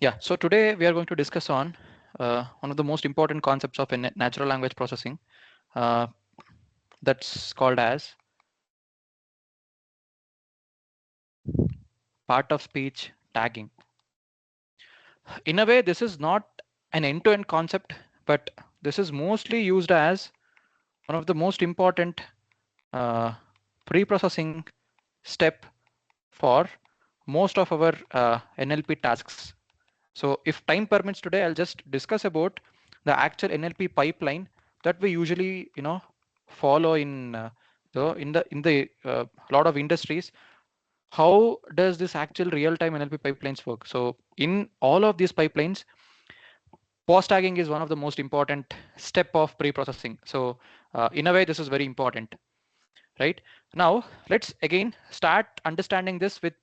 Yeah, so today we are going to discuss on one of the most important concepts of natural language processing, uh, that's called as part of speech tagging. In a way, this is not an end-to-end concept, but this is mostly used as one of the most important uh, pre-processing step for most of our NLP tasks. So if time permits today, I'll just discuss about the actual NLP pipeline that we usually, follow in the lot of industries. How does this actual real-time NLP pipelines work? So in all of these pipelines, post tagging is one of the most important step of pre-processing. So in a way, this is very important, right? Now let's again start understanding this with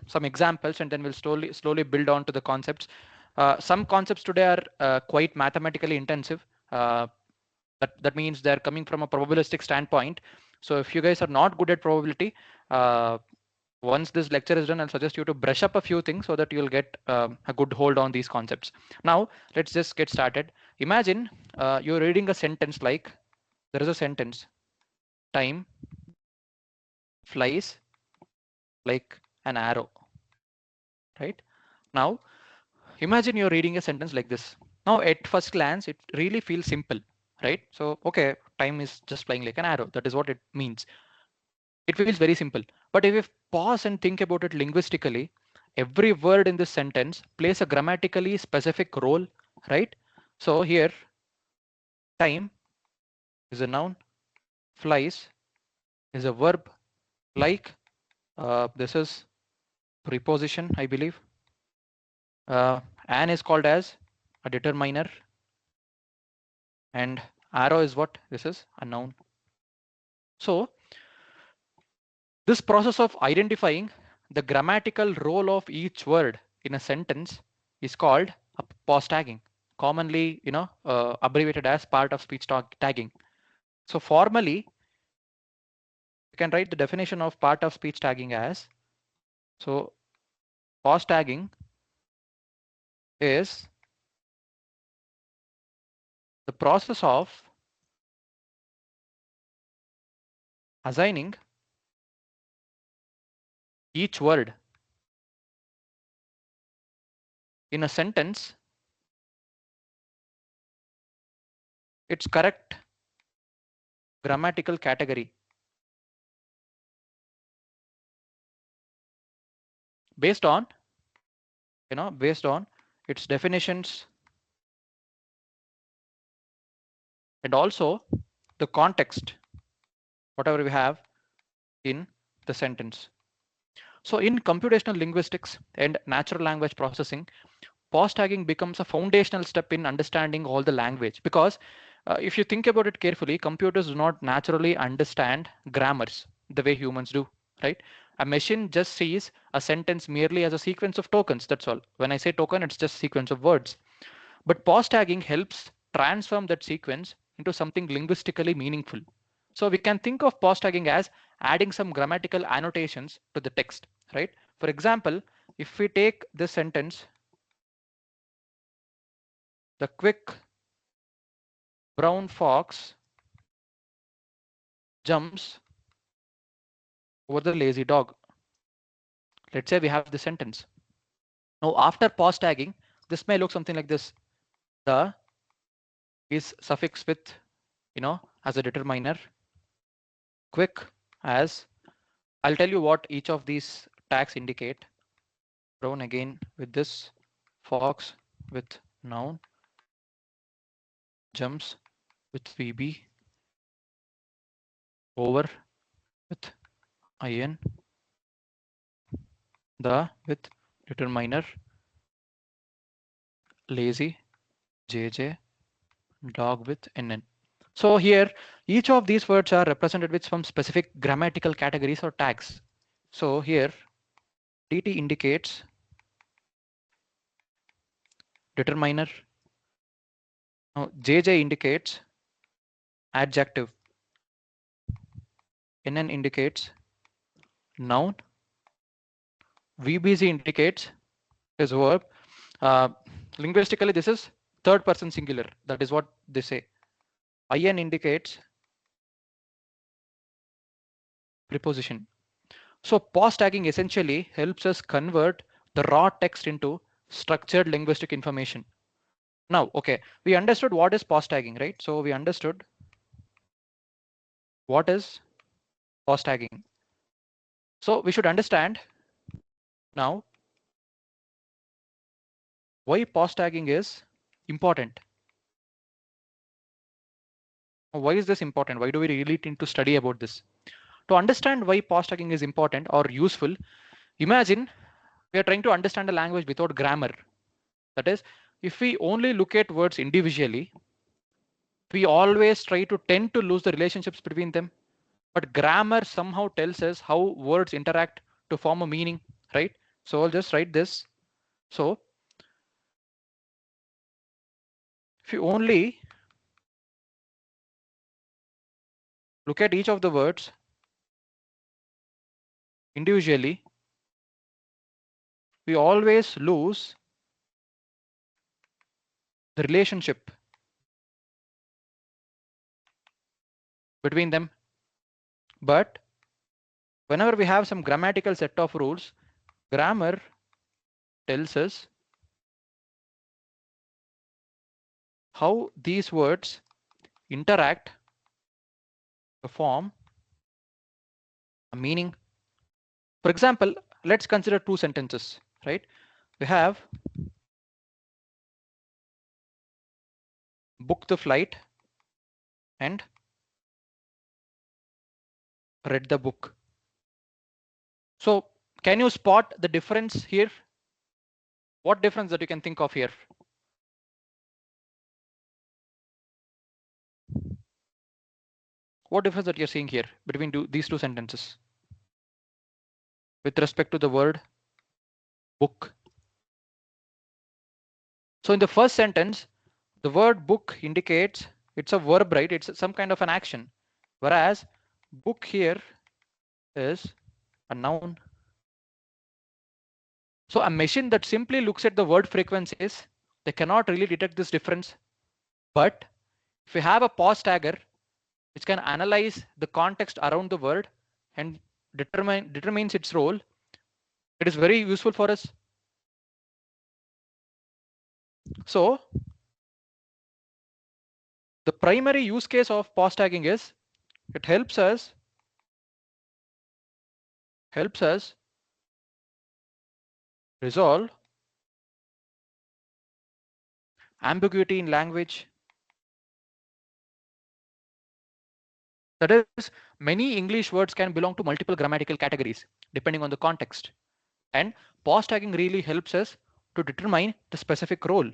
some examples, and then we'll slowly build on to the concepts. Some concepts today are quite mathematically intensive. That means they're coming from a probabilistic standpoint. So if you guys are not good at probability, uh, once this lecture is done, I'll suggest you to brush up a few things so that you'll get a good hold on these concepts. Now let's just get started. Imagine you're reading a sentence like, there is a sentence: time flies like an arrow, right? Now imagine you're reading a sentence like this. Now at first glance it really feels simple, right? So okay, time is just flying like an arrow, that is what it means. It feels very simple. But if you pause and think about it linguistically, every word in this sentence plays a grammatically specific role, right? So here, time is a noun, flies is a verb, like this is preposition, I believe. An is called as a determiner, and arrow is what? This is a noun. So this process of identifying the grammatical role of each word in a sentence is called a pause tagging, commonly abbreviated as part of speech tagging. So formally, you can write the definition of part of speech tagging as, so pause tagging is the process of assigning each word in a sentence its correct grammatical category based on based on its definitions and also the context, whatever we have in the sentence. So in computational linguistics and natural language processing, pause tagging becomes a foundational step in understanding all the language, because if you think about it carefully, computers do not naturally understand grammars the way humans do, right? A machine just sees a sentence merely as a sequence of tokens, that's all. When I say token, it's just sequence of words. But pause tagging helps transform that sequence into something linguistically meaningful. So we can think of pause tagging as adding some grammatical annotations to the text, right? For example, if we take this sentence, the quick brown fox jumps over the lazy dog. Let's say we have the sentence. Now after pause tagging, this may look something like this. The is suffixed with, as a determiner, quick as, I'll tell you what each of these tags indicate. Brown again with this, fox with noun, jumps with VB, over with IN, the with determiner, lazy, JJ, dog with NN. So here, each of these words are represented with some specific grammatical categories or tags. So here, DT indicates determiner. Now JJ indicates adjective. NN indicates noun. VBC indicates is verb. Uh, Linguistically, this is third person singular. That is what they say. In indicates preposition. So pause tagging essentially helps us convert the raw text into structured linguistic information. Now, okay, we understood what is pause tagging, right? So we understood what is pause tagging. So we should understand now why pause tagging is important. Why is this important? Why do we really need to study about this? To understand why pause tagging is important or useful, imagine we are trying to understand a language without grammar. That is, if we only look at words individually, we always try to tend to lose the relationships between them. But grammar somehow tells us how words interact to form a meaning, right? So I'll just write this. So if you only look at each of the words individually, we always lose the relationship between them. But whenever we have some grammatical set of rules, grammar tells us how these words interact to form a meaning. For example, let's consider two sentences, right? We have booked the flight and read the book. So can you spot the difference here? What difference that you can think of here? What difference that you're seeing here between these two sentences with respect to the word book? So in the first sentence, the word book indicates it's a verb, right? It's some kind of an action. Whereas book here is a noun. So a machine that simply looks at the word frequencies, they cannot really detect this difference. But if we have a pause tagger, which can analyze the context around the word and determines its role, it is very useful for us. So the primary use case of pause tagging is it helps us resolve ambiguity in language. That is, many English words can belong to multiple grammatical categories depending on the context. And pause tagging really helps us to determine the specific role.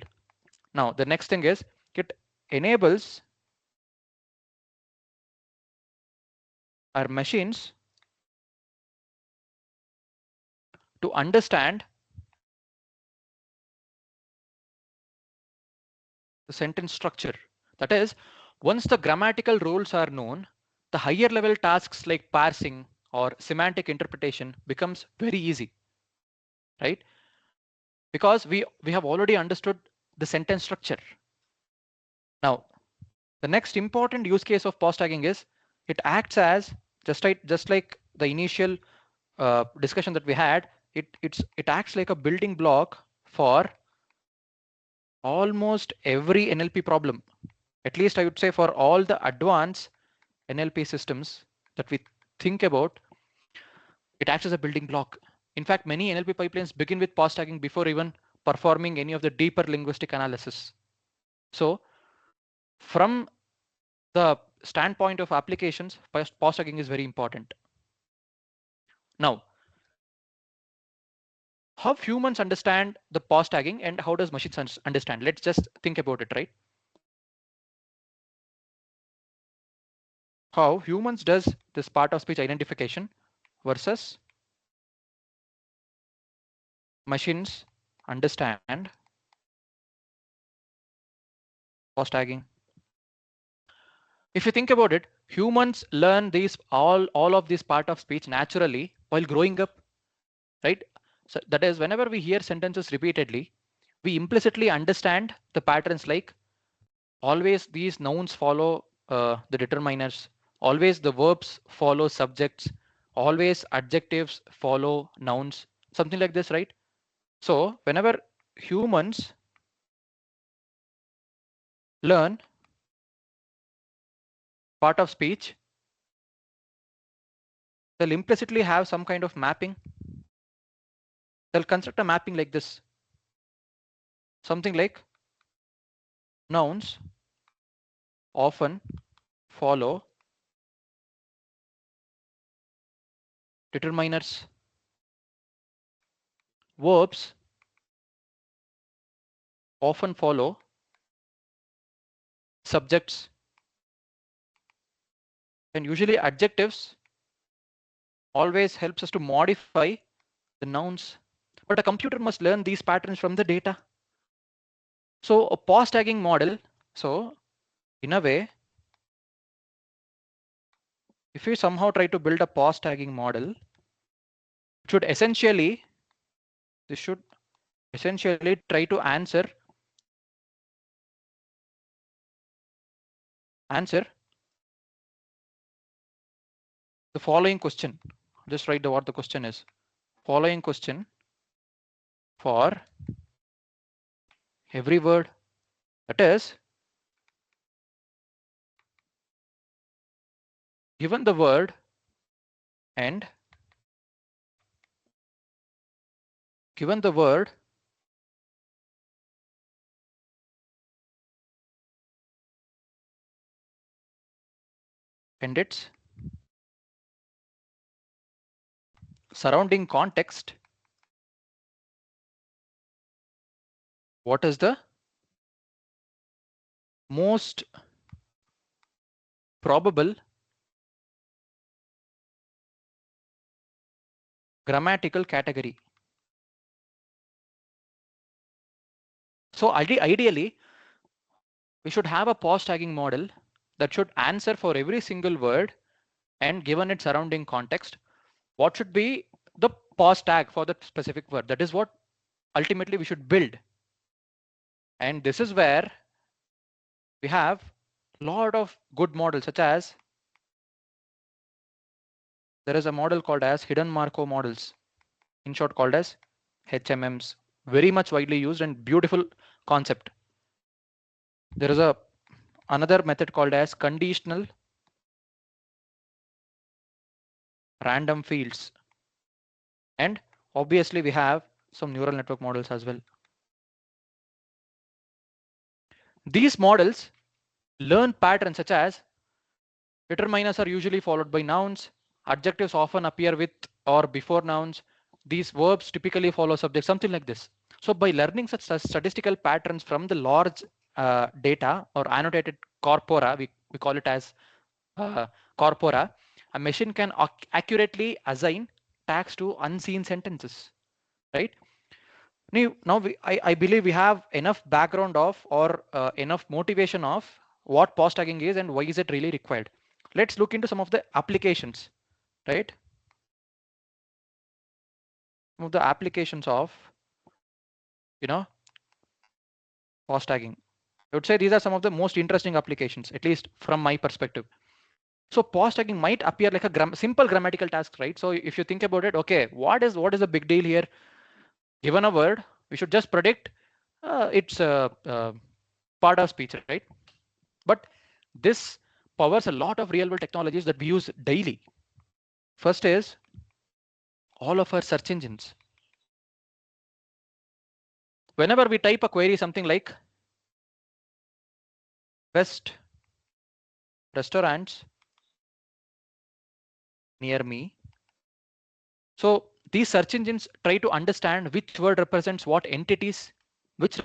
Now, the next thing is it enables our machines to understand the sentence structure. That is, once the grammatical roles are known, the higher level tasks like parsing or semantic interpretation becomes very easy, right? Because we have already understood the sentence structure. Now, the next important use case of pause tagging is it acts as just like the initial discussion that we had. It acts like a building block for almost every NLP problem. At least I would say for all the advanced NLP systems that we think about, it acts as a building block. In fact, many NLP pipelines begin with pause tagging before even performing any of the deeper linguistic analysis. So from the standpoint of applications, pause tagging is very important. Now, how humans understand the pause tagging and how does machines understand? Let's just think about it, right? How humans does this part of speech identification versus machines understand pause tagging. If you think about it, humans learn these all of this part of speech naturally while growing up, right? So that is, whenever we hear sentences repeatedly, we implicitly understand the patterns like always these nouns follow the determiners, always the verbs follow subjects, always adjectives follow nouns, something like this, right? So whenever humans learn part of speech, they'll implicitly have some kind of mapping. They'll construct a mapping like this, something like nouns often follow determiners, verbs often follow subjects, and usually adjectives always helps us to modify the nouns. But a computer must learn these patterns from the data. So a pause tagging model, so in a way, if you somehow try to build a pause tagging model, it should essentially, this should essentially try to answer the following question. Just write what the question is. Following question for every word. That is, given the word and given the word and its surrounding context, what is the most probable grammatical category? So ideally, we should have a pause tagging model that should answer for every single word, and given its surrounding context, what should be the pause tag for that specific word. That is what ultimately we should build. And this is where we have a lot of good models, such as there is a model called as hidden Markov models, in short called as HMMs, very much widely used and beautiful concept. There is another method called as conditional random fields, and obviously we have some neural network models as well. These models learn patterns such as determiners are usually followed by nouns, adjectives often appear with or before nouns, these verbs typically follow subjects, something like this. So by learning such statistical patterns from the large data or annotated corpora, we call it as corpora, a machine can accurately assign tags to unseen sentences, right? I believe we have enough background of or enough motivation of what pause tagging is and why is it really required. Let's look into some of the applications, right? Some of the applications of, pause tagging. I would say these are some of the most interesting applications, at least from my perspective. So pause tagging might appear like a simple grammatical task, right? So if you think about it, okay, what is the big deal here? Given a word, we should just predict its part of speech, right? But this powers a lot of real world technologies that we use daily. First is all of our search engines. Whenever we type a query, something like best restaurants near me. So these search engines try to understand which word represents what entities, which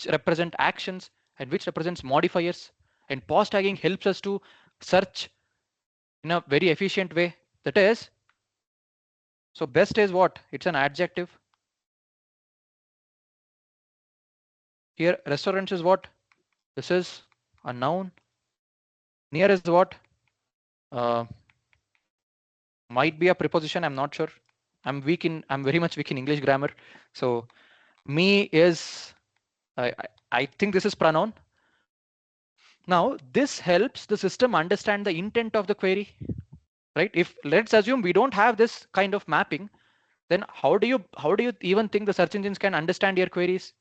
represent actions, and which represents modifiers. And pause tagging helps us to search in a very efficient way. That is, so best is what? It's an adjective. Here, restaurants is what? This is a noun. Near is what? Uh, might be a preposition. I'm not sure. I'm very much weak in English grammar. So me is I think this is pronoun. Now this helps the system understand the intent of the query, right? If let's assume we don't have this kind of mapping, then how do you even think the search engines can understand your queries?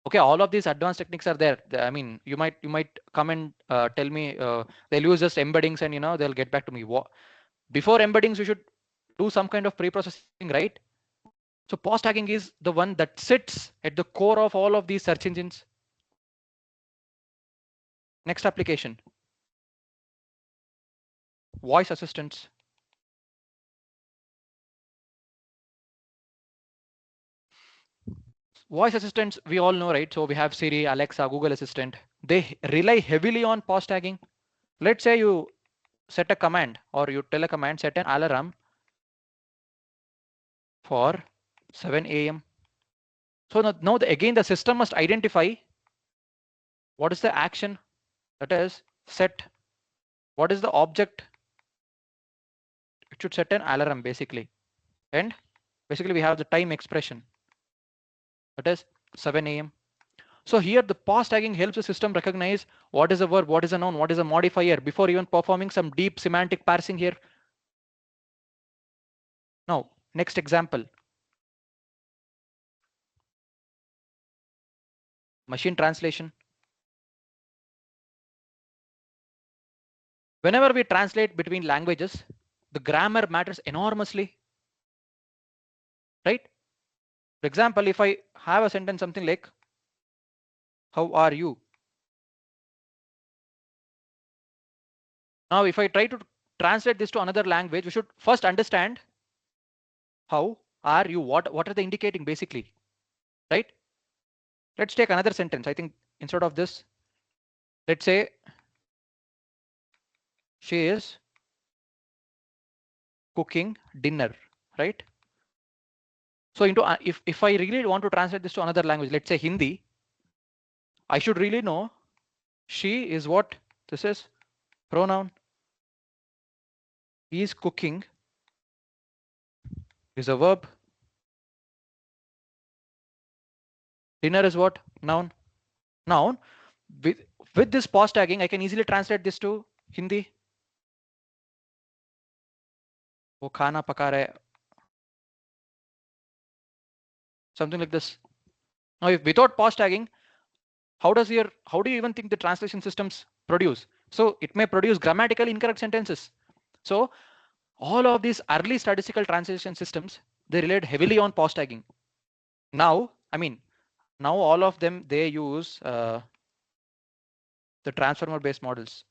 Okay, all of these advanced techniques are there. I mean, you might come and tell me they'll use just embeddings and they'll get back to me. Before embeddings, you should do some kind of pre-processing, right? So post tagging is the one that sits at the core of all of these search engines. Next application, voice assistants. Voice assistants, we all know, right? So we have Siri, Alexa, Google Assistant. They rely heavily on post tagging. Let's say you set a command or you tell a command, set an alarm for 7 a.m. So now again, the system must identify what is the action, that is set, what is the object. It should set an alarm basically. And basically we have the time expression, that is 7 a.m. So here the pause tagging helps the system recognize what is a verb, what is a noun, what is a modifier before even performing some deep semantic parsing here. Now, next example, machine translation. Whenever we translate between languages, the grammar matters enormously, right? For example, if I have a sentence something like, how are you? Now, if I try to translate this to another language, we should first understand how are you, what are they indicating basically, right? Let's take another sentence. I think instead of this, let's say she is cooking dinner, right? So if I really want to translate this to another language, let's say Hindi, I should really know she is what this is pronoun. He is cooking is a verb. Dinner is what? Noun. Noun. With, with this pause tagging, I can easily translate this to Hindi. वो खाना पका रहा है, something like this. Now, if without pause tagging, how do you even think the translation systems produce? So it may produce grammatically incorrect sentences. So all of these early statistical translation systems, they relied heavily on pause tagging. Now, I mean, now all of them, they use the transformer based models.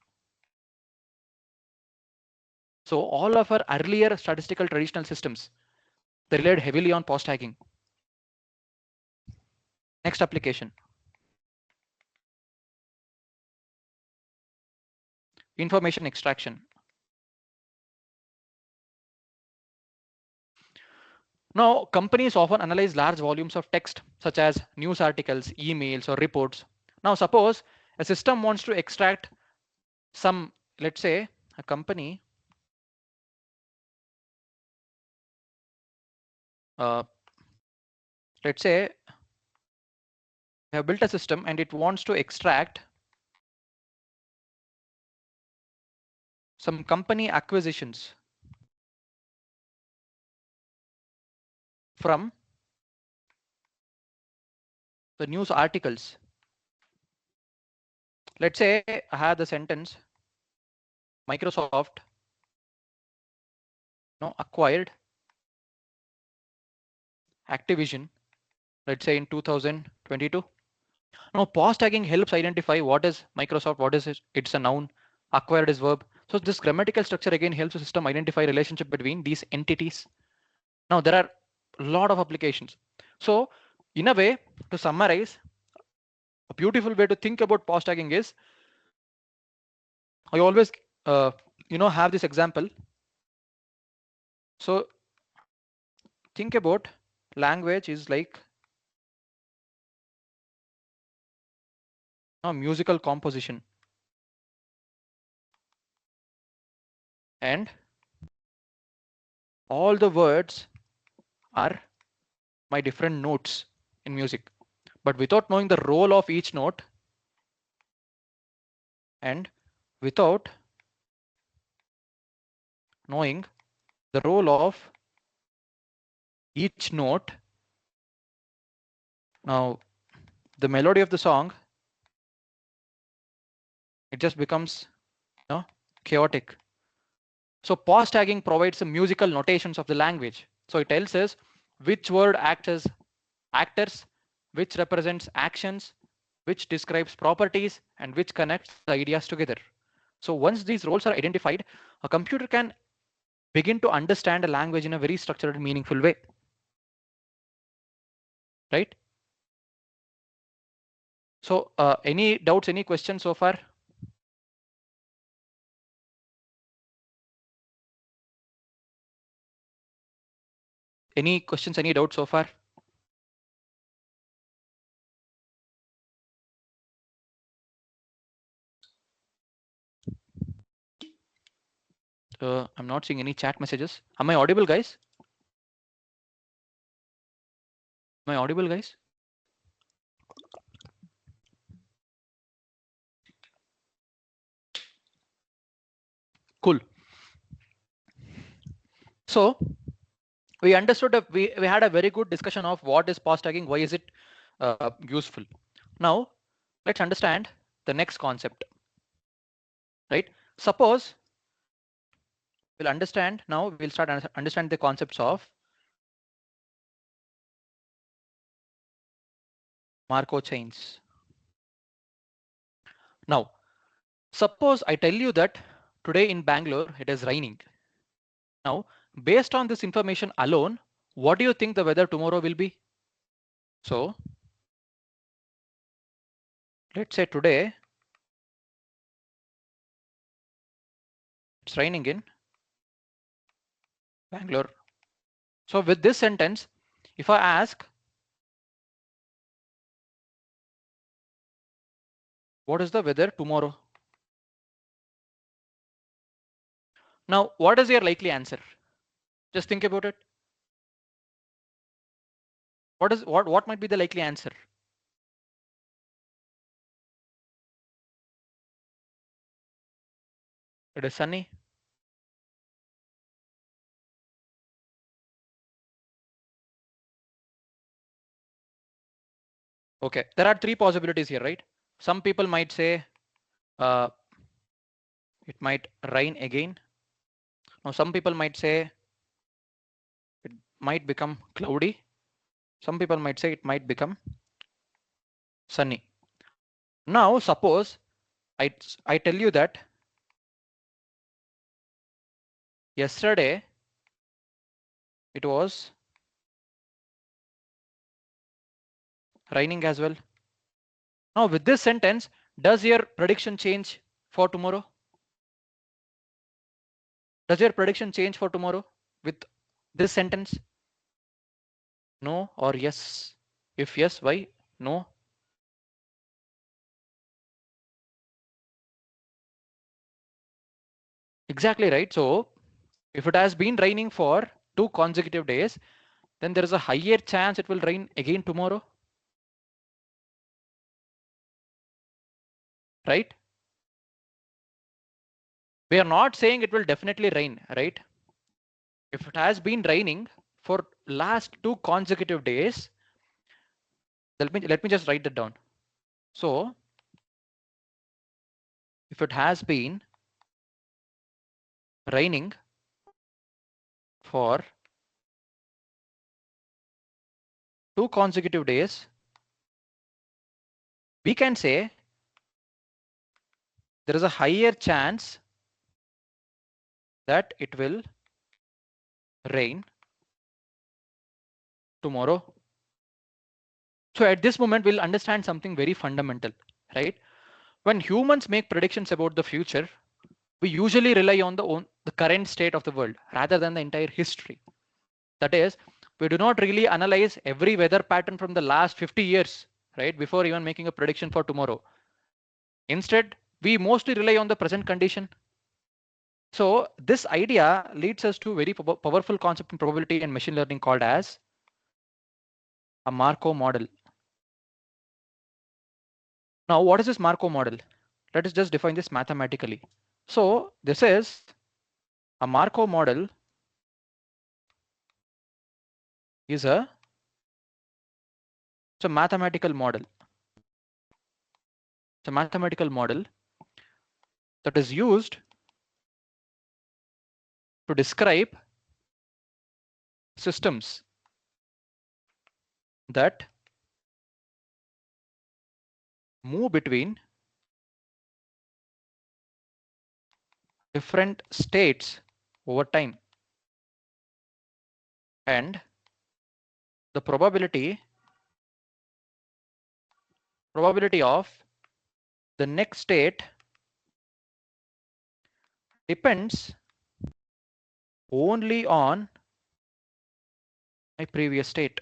So all of our earlier statistical traditional systems, they relied heavily on pause tagging. Next application, information extraction. Now, companies often analyze large volumes of text, such as news articles, emails, or reports. Now, suppose a system wants to extract some, let's say, a company let's say we have built a system and it wants to extract some company acquisitions from the news articles. Let's say I have the sentence Microsoft acquired Activision, let's say in 2022. Now pause tagging helps identify what is Microsoft, what is it? It's a noun, acquired is verb. So this grammatical structure again helps the system identify relationship between these entities. Now there are a lot of applications. So in a way, to summarize, a beautiful way to think about pause tagging is, I always have this example. So think about language is like musical composition, and all the words are my different notes in music. But without knowing the role of each note and without knowing the role of each note, now the melody of the song, it just becomes chaotic. So pause tagging provides the musical notations of the language. So it tells us which word acts as actors, which represents actions, which describes properties, and which connects the ideas together. So once these roles are identified, a computer can begin to understand a language in a very structured and meaningful way. Right? So any doubts, any questions so far? Any questions, any doubts so far? I'm not seeing any chat messages. Am I audible, guys? Am I audible, guys? Cool. So we understood that we had a very good discussion of what is pause tagging, why is it useful. Now let's understand the next concept. Right? Suppose we'll understand now. We'll start understand the concepts of Markov chains. Now, suppose I tell you that today in Bangalore it is raining. Now, based on this information alone, what do you think the weather tomorrow will be? So, let's say today it's raining in Bangalore. So, with this sentence, if I ask, what is the weather tomorrow? Now, what is your likely answer? Just think about it. What might be the likely answer? It is sunny. Okay, there are three possibilities here, right? Some people might say uh, it might rain again. Now, some people might say it might become cloudy. Some people might say it might become sunny. Now, suppose I tell you that yesterday it was raining as well. Now, with this sentence, does your prediction change for tomorrow? Does your prediction change for tomorrow with this sentence? No or yes? If yes, why? No. Exactly right. So if it has been raining for 2 consecutive days, then there is a higher chance it will rain again tomorrow. Right? We are not saying it will definitely rain, right? If it has been raining for last 2 consecutive days, let me just write that down. So if it has been raining for 2 consecutive days, we can say there is a higher chance that it will rain tomorrow. So at this moment, we'll understand something very fundamental, right? When humans make predictions about the future, we usually rely on the current state of the world rather than the entire history. That is, we do not really analyze every weather pattern from the last 50 years, right? Before even making a prediction for tomorrow. Instead, we mostly rely on the present condition. So this idea leads us to a very powerful concept in probability and machine learning called as a Markov model. Now, what is this Markov model? Let us just define this mathematically. So this is a Markov model is it's a mathematical model. It's a mathematical model that is used to describe systems that move between different states over time, and the probability of the next state depends only on my previous state.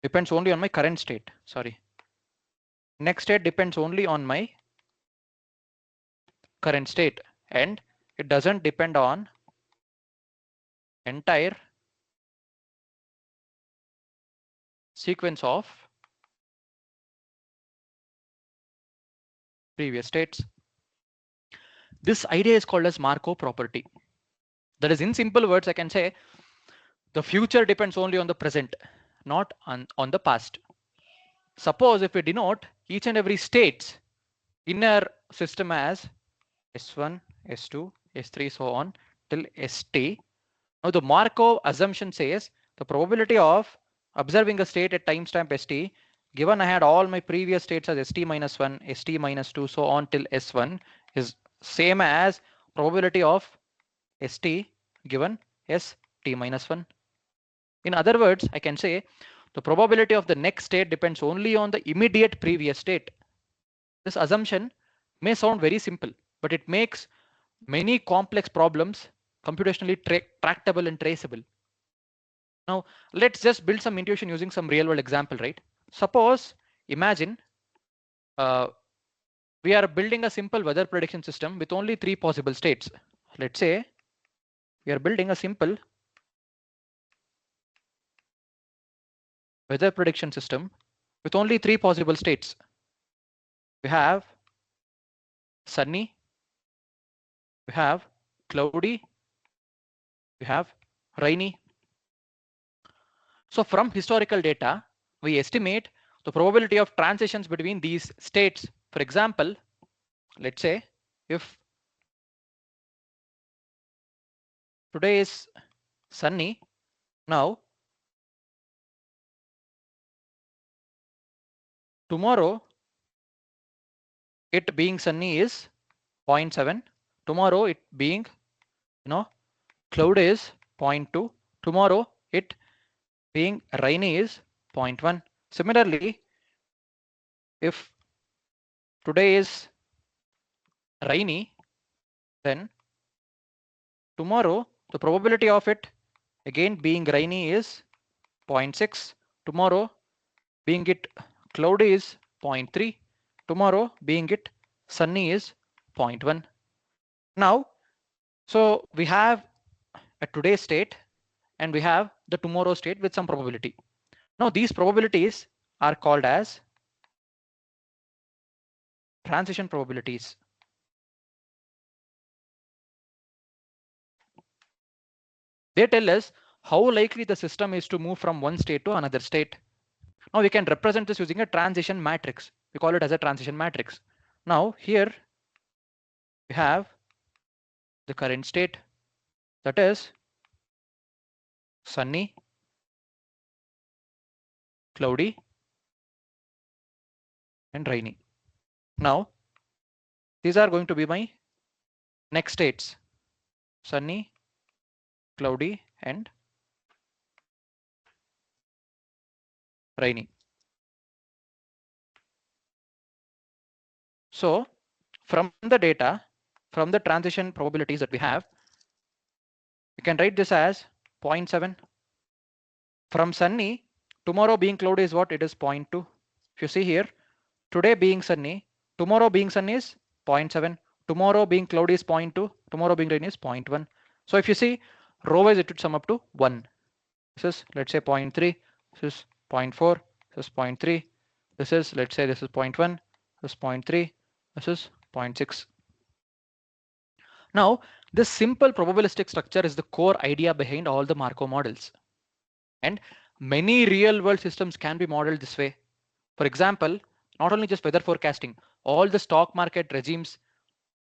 Depends only on my current state. Sorry. Next state depends only on my current state, and it doesn't depend on entire sequence of previous states. This idea is called as Markov property. That is, in simple words, I can say the future depends only on the present, not on the past. Suppose if we denote each and every states in our system as S1, S2, S3, so on till St. Now the Markov assumption says the probability of observing a state at timestamp St, given I had all my previous states as St minus 1, St minus 2, so on till S1, is same as probability of St given St minus 1. In other words, I can say the probability of the next state depends only on the immediate previous state. This assumption may sound very simple, but it makes many complex problems computationally tractable and traceable. Now, let's just build some intuition using some real world example, right? Suppose, imagine uh, we are building a simple weather prediction system with only 3 possible states. Let's say we are building a simple weather prediction system with only 3 possible states. We have sunny, we have cloudy, we have rainy. So from historical data, we estimate the probability of transitions between these states. For example, let's say if today is sunny, now tomorrow it being sunny is 0.7. Tomorrow it being cloud is 0.2. Tomorrow it being rainy is 0.1. Similarly, if today is rainy, then tomorrow the probability of it again being rainy is 0.6. Tomorrow being it cloudy is 0.3. Tomorrow being it sunny is 0.1. Now, so we have a today's state and we have the tomorrow state with some probability. Now these probabilities are called as transition probabilities. They tell us how likely the system is to move from one state to another state. Now we can represent this using a transition matrix. We call it as a transition matrix. Now here we have the current state, that is sunny, cloudy, and rainy. Now these are going to be my next states: sunny, cloudy, and rainy. So from the data, from the transition probabilities that we have, we can write this as 0.7. From sunny, tomorrow being cloudy is what? It is 0.2. If you see here, today being sunny, tomorrow being sunny is 0.7. Tomorrow being cloudy is 0.2. Tomorrow being rainy is 0.1. So if you see row wise, it would sum up to 1. This is, let's say, 0.3. This is 0.4. This is 0.3. This is, let's say, this is 0.1. This is 0.3. This is 0.6. Now, this simple probabilistic structure is the core idea behind all the Markov models. And many real world systems can be modeled this way. For example, not only just weather forecasting, all the stock market regimes,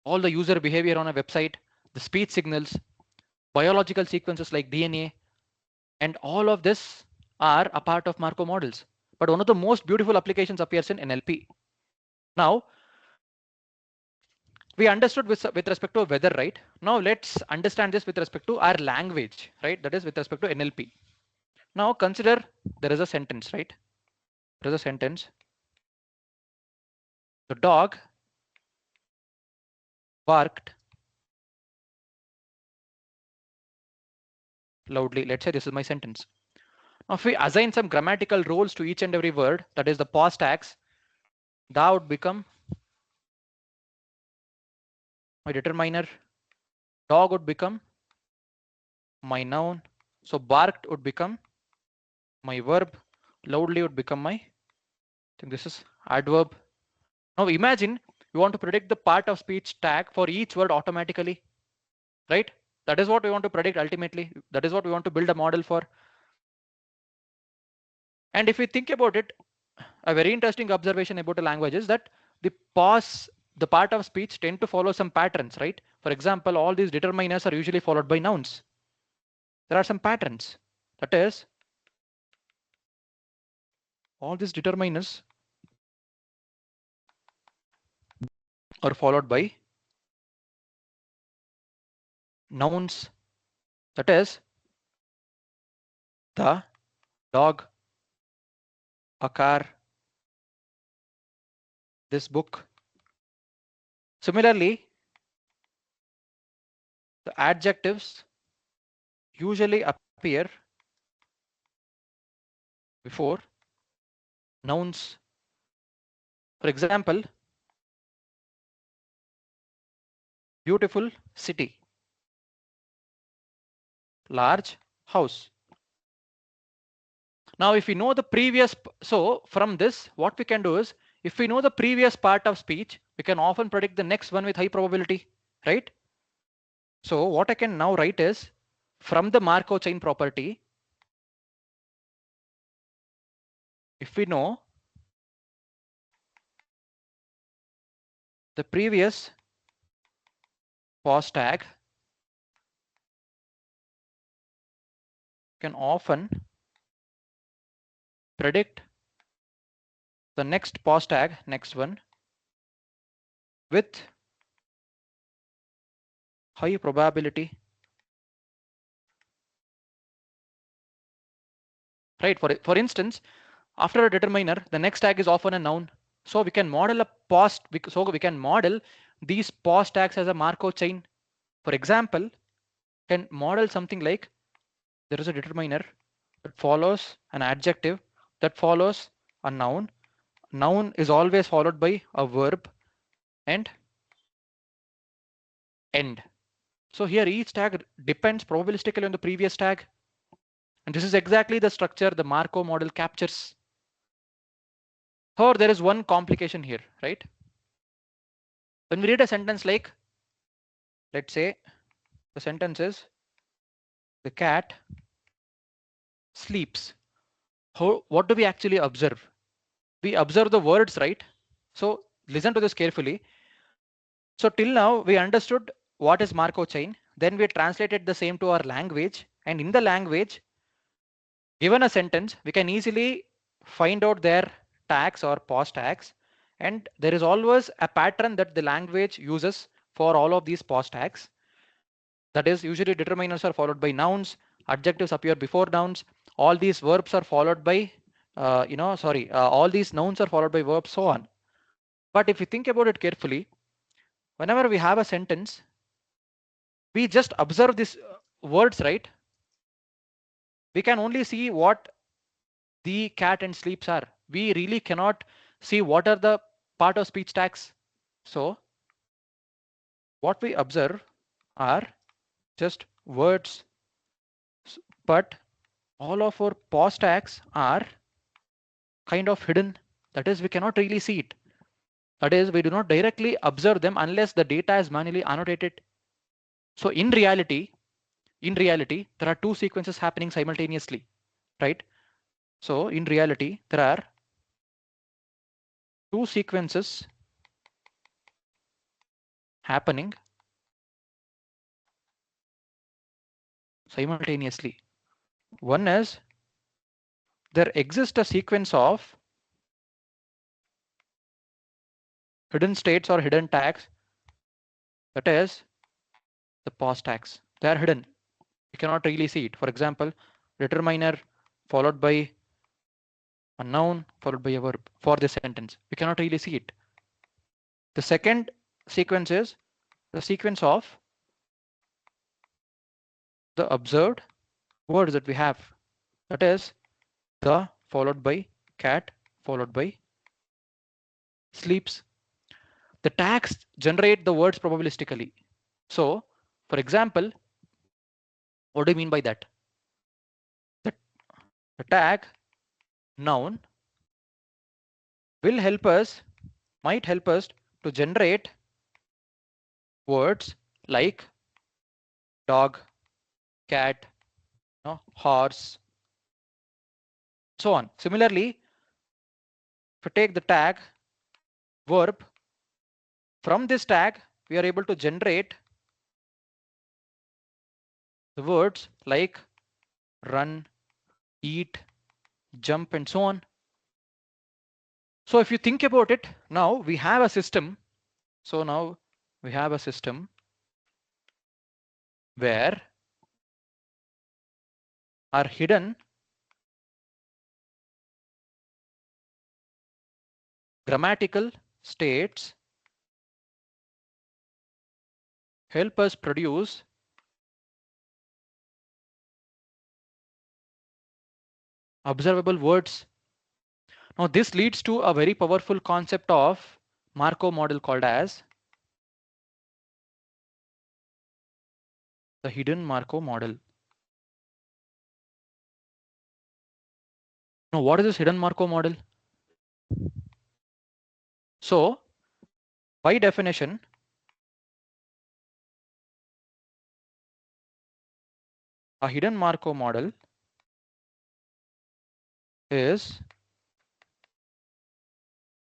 all the user behavior on a website, the speech signals, biological sequences like DNA, and all of this are a part of Markov models. But one of the most beautiful applications appears in NLP. Now, we understood with respect to weather, right? Now let's understand this with respect to our language, right? That is with respect to NLP. Now consider there is a sentence, right? There is a sentence. The dog barked loudly. Let's say this is my sentence. Now if we assign some grammatical roles to each and every word, that is the past tags, that would become my determiner, dog would become my noun, so barked would become my verb, loudly would become my, I think this is adverb. Now imagine you want to predict the part of speech tag for each word automatically, right? That is what we want to predict ultimately. That is what we want to build a model for. And if we think about it, a very interesting observation about a language is that the pause, the part of speech tend to follow some patterns, right? For example, all these determiners are usually followed by nouns. There are some patterns. That is, all these determiners are followed by nouns. That is, the, dog, a car, this book. Similarly, the adjectives usually appear before nouns. For example, beautiful city, large house. Now, if we know the previous, so from this, what we can do is, if we know the previous part of speech, we can often predict the next one with high probability, right? So what I can now write is, from the Markov chain property, if we know the previous pause tag, can often predict the next pause tag, next one, with high probability, right? For instance, after a determiner, the next tag is often a noun. So we can model a pause, so we can model these pause tags as a Markov chain. For example, can model something like there is a determiner that follows an adjective that follows a noun. Noun is always followed by a verb and end. So here each tag depends probabilistically on the previous tag. And this is exactly the structure the Markov model captures. However, there is one complication here, right? When we read a sentence like, let's say the sentence is, the cat sleeps. What do we actually observe? We observe the words, right? So listen to this carefully. So till now we understood what is Markov chain. Then we translated the same to our language. And in the language, given a sentence, we can easily find out their tags or pause tags. And there is always a pattern that the language uses for all of these pause tags. That is, usually determiners are followed by nouns, adjectives appear before nouns, all these verbs are followed by, all these nouns are followed by verbs, so on. But if you think about it carefully, whenever we have a sentence, we just observe these words, right? We can only see what the cat and sleeps are. We really cannot see what are the part of speech tags. So what we observe are just words, but all of our pause tags are kind of hidden. That is, we cannot really see it. That is, we do not directly observe them unless the data is manually annotated. So in reality, there are two sequences happening simultaneously, right? So in reality, there are two sequences happening simultaneously. One is there exists a sequence of hidden states or hidden tags, that is the pause tags. They are hidden. You cannot really see it. For example, determiner followed by a noun followed by a verb for this sentence. We cannot really see it. The second sequence is the sequence of the observed words that we have. That is the followed by cat followed by sleeps. The tags generate the words probabilistically. So, for example, what do you mean by that? The, the tag noun will help us, might help us to generate words like dog, cat, no, horse, so on. Similarly, if you take the tag verb, from this tag, we are able to generate the words like run, eat, jump, and so on. So if you think about it, now we have a system. So now we have a system where our hidden grammatical states help us produce observable words. Now this leads to a very powerful concept of Markov model called as the hidden Markov model. Now what is this hidden Markov model? So by definition, a hidden Markov model is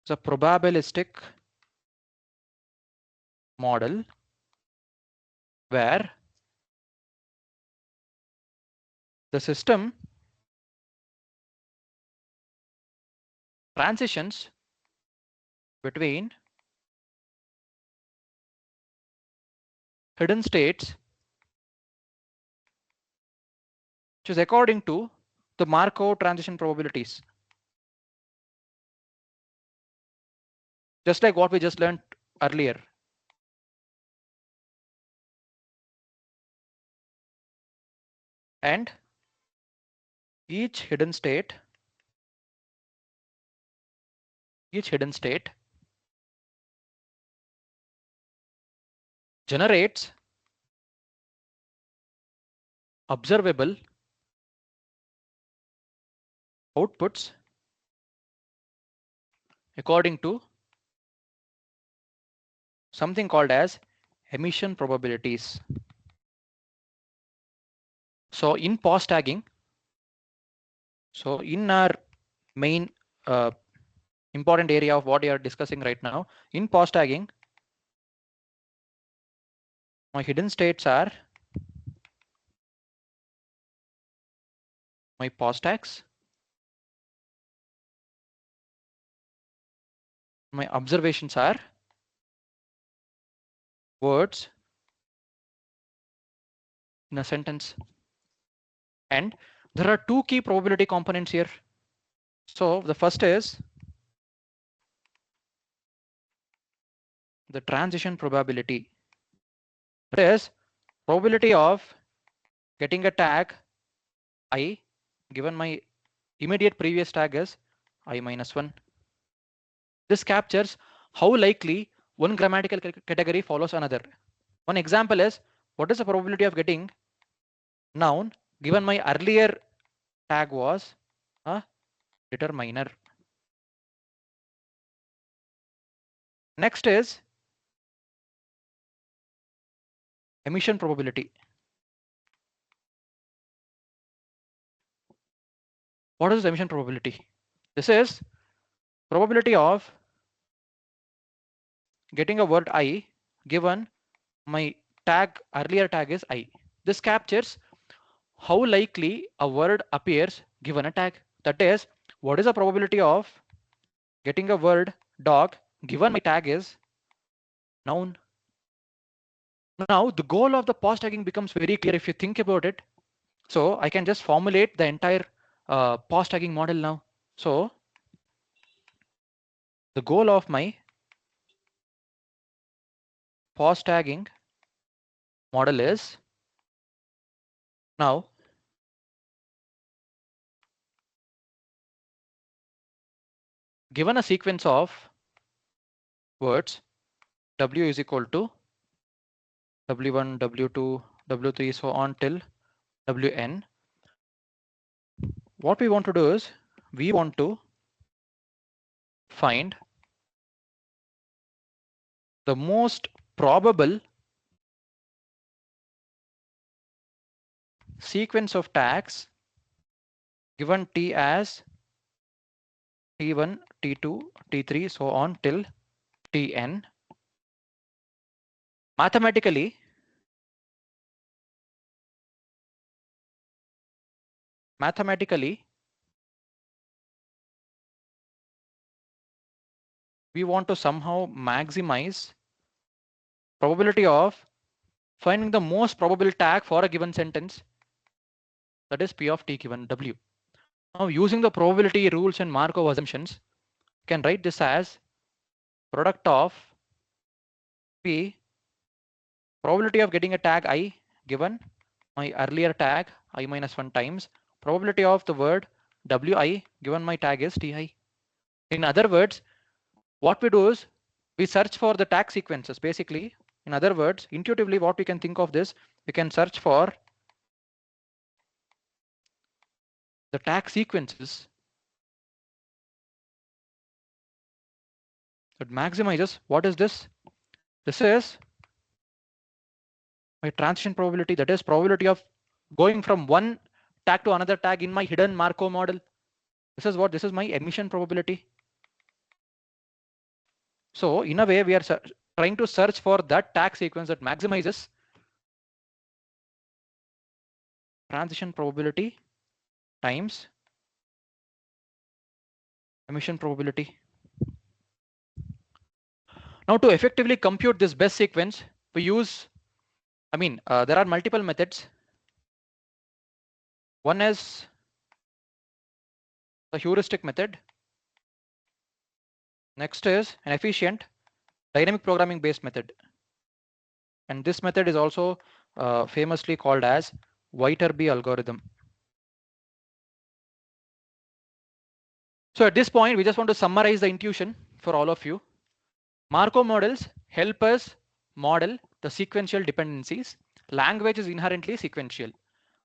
a probabilistic model where the system transitions between hidden states, which is according to the Markov transition probabilities. Just like what we just learned earlier. And each hidden state generates observable outputs according to something called as emission probabilities. So in pause tagging, so in our main important area of what we are discussing right now, in pause tagging, my hidden states are my pause tags, my observations are words in a sentence. And there are two key probability components here. So the first is the transition probability. That is probability of getting a tag I given my immediate previous tag is I minus 1. This captures how likely one grammatical category follows another. One example is what is the probability of getting noun given my earlier tag was a determiner. Next is emission probability. What is emission probability? This is probability of getting a word I given my tag, earlier tag is I. This captures how likely a word appears given a tag. That is, what is the probability of getting a word dog given my tag is noun. Now the goal of the pause tagging becomes very clear if you think about it. So I can just formulate the entire pause tagging model now. So the goal of my pause tagging model is now given a sequence of words w is equal to w1, w2, w3, so on till wn. What we want to do is we want to find the most probable sequence of tags given t as t1, t2, t3, so on till tn. Mathematically, we want to somehow maximize probability of finding the most probable tag for a given sentence, that is p of t given w. Now using the probability rules and Markov assumptions, you can write this as product of p probability of getting a tag I given my earlier tag I minus 1 times probability of the word wi given my tag is ti. In other words, what we do is we search for the tag sequences. Basically, in other words, intuitively what we can think of this, we can search for the tag sequences that maximizes. What is this? This is my transition probability, that is probability of going from one tag to another tag in my hidden Markov model. This is what, this is my emission probability. So in a way, we are trying to search for that tag sequence that maximizes transition probability times emission probability. Now to effectively compute this best sequence, we use, there are multiple methods. One is the heuristic method. Next is an efficient dynamic programming based method. And this method is also famously called as Viterbi algorithm. So at this point, we just want to summarize the intuition for all of you. Markov models help us model the sequential dependencies. Language is inherently sequential.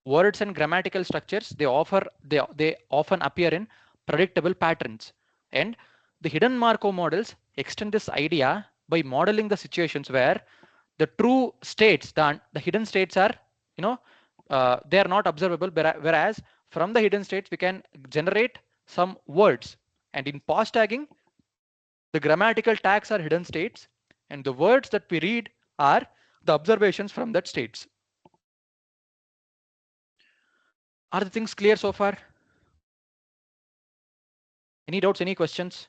Words and grammatical structures, they often appear in predictable patterns. And the hidden Markov models extend this idea by modeling the situations where the true states, the hidden states are, they are not observable, whereas from the hidden states we can generate some words. And in pause tagging, the grammatical tags are hidden states, and the words that we read are the observations from that states. Are the things clear so far? Any doubts, any questions?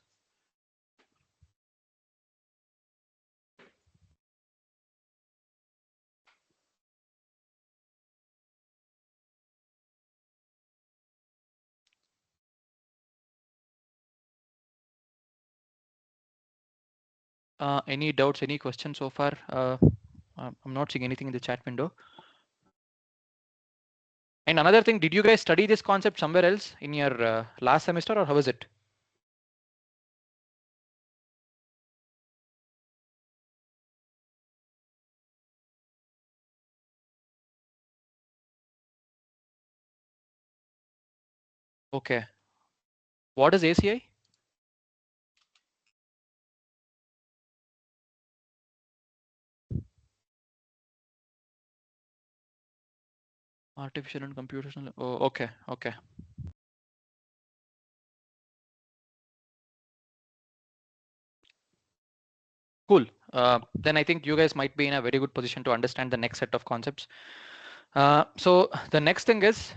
Any doubts, any questions so far? I'm not seeing anything in the chat window. And another thing, did you guys study this concept somewhere else in your last semester, or how is it? Okay. What is ACI? Artificial and computational. Oh, okay. Okay. Cool. Then I think you guys might be in a very good position to understand the next set of concepts. So the next thing is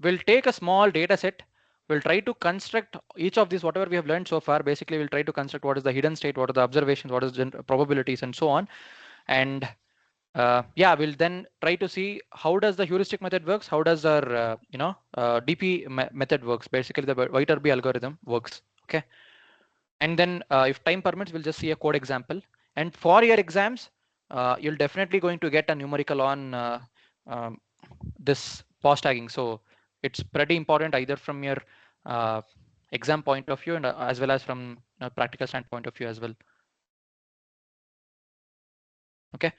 we'll take a small data set. We'll try to construct each of these, whatever we have learned so far. Basically, we'll try to construct what is the hidden state, what are the observations, what is the probabilities, and so on. And yeah, we'll then try to see how does the heuristic method works, how does our DP method works. Basically, the Viterbi algorithm works. Okay. And then if time permits, we'll just see a code example. And for your exams, you'll definitely going to get a numerical on um, this pause tagging. So it's pretty important either from your uh, exam point of view and as well as from a practical standpoint of view as well. Okay.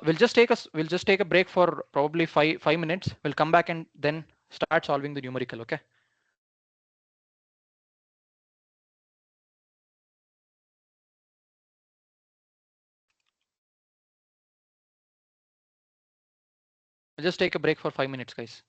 We'll just take a break for probably 5 minutes. We'll come back and then start solving the numerical. Okay. We'll just take a break for 5 minutes, guys.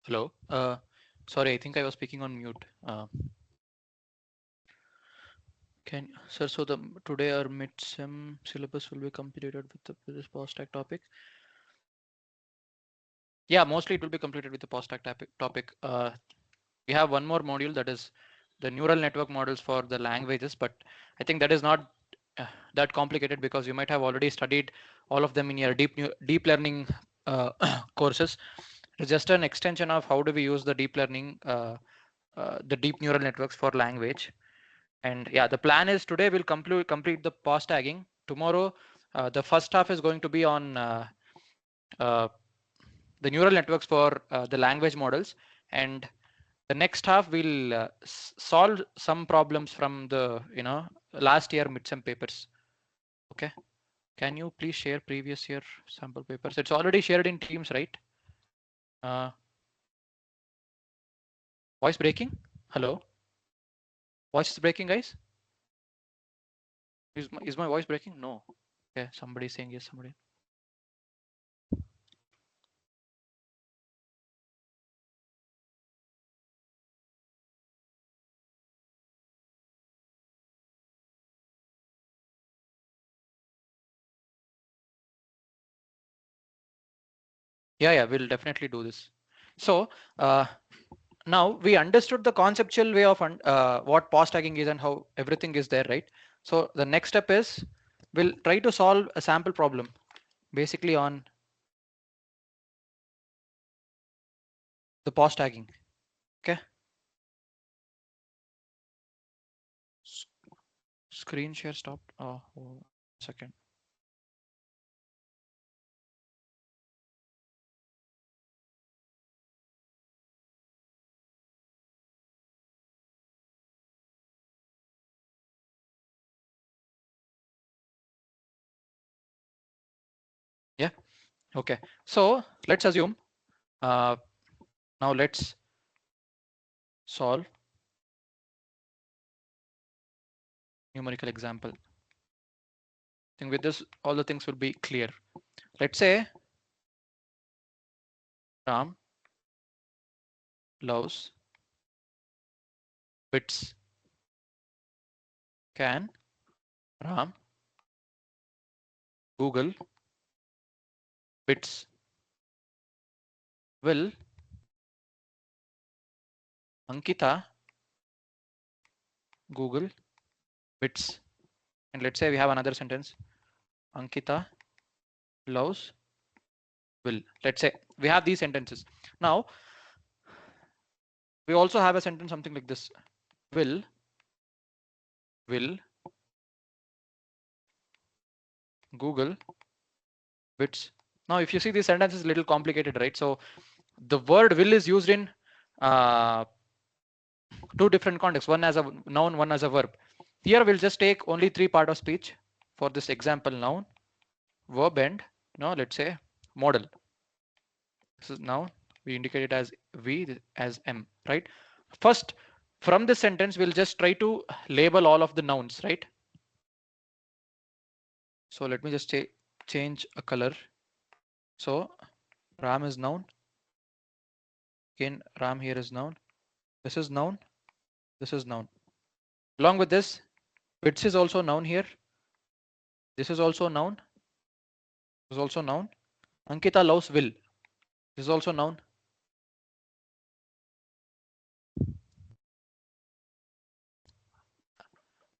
Hello. Sorry, I think I was speaking on mute. Can sir, so the today our mid-sem syllabus will be completed with this post-tag topic. Yeah, mostly it will be completed with the post-tag topic. We have one more module, that is the neural network models for the languages, but I think that is not that complicated because you might have already studied all of them in your deep learning courses. It's just an extension of how do we use the deep learning, the deep neural networks for language. And yeah, the plan is today we'll complete the post tagging. Tomorrow, the first half is going to be on uh, the neural networks for the language models, and the next half we'll solve some problems from the last year midsem papers. Okay, can you please share previous year sample papers? It's already shared in Teams, right? uh, Voice breaking. Hello, voice is breaking, guys. Is my voice breaking? No. Okay, somebody saying yes, somebody. Yeah, we'll definitely do this. So uh, now we understood the conceptual way of what post tagging is and how everything is there, right? So the next step is we'll try to solve a sample problem basically on the post tagging. Okay. S- Screen share stopped. Oh, second. Yeah. Okay. So let's assume uh, now let's solve numerical example. I think with this all the things will be clear. Let's say Ram loves bits. Can Ram Google bits? Will Ankita Google bits? And let's say we have another sentence. Ankita loves will. Let's say we have these sentences. Now we also have a sentence something like this. Will Google bits. Now if you see this sentence is a little complicated, right? So the word will is used in uh, two different contexts, one as a noun, one as a verb. Here we'll just take only three part of speech for this example: noun, verb, and let's say model. This is noun, we indicate it as V as M, right? First, from this sentence, we'll just try to label all of the nouns, right? So let me just change a color. So Ram is noun. Again, Ram here is noun. This is noun. This is noun. Along with this, bits is also noun here. This is also noun. This is also noun. Ankita loves will. This is also noun.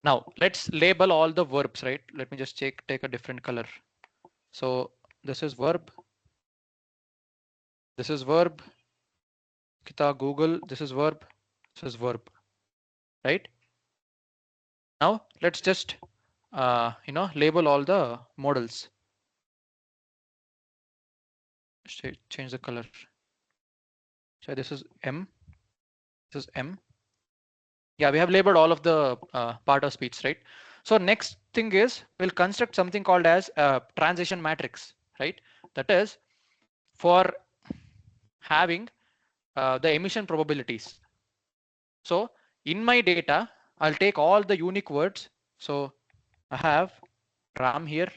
Now let's label all the verbs, right? Let me just take a different color. So this is verb. This is verb. Kita Google. This is verb. This is verb, right? Now let's just label all the models. Change the color. So this is M. This is M. Yeah, we have labeled all of the part of speech, right? So next thing is we'll construct something called as a transition matrix, right? That is for having the emission probabilities. So in my data, I'll take all the unique words. So I have Ram here,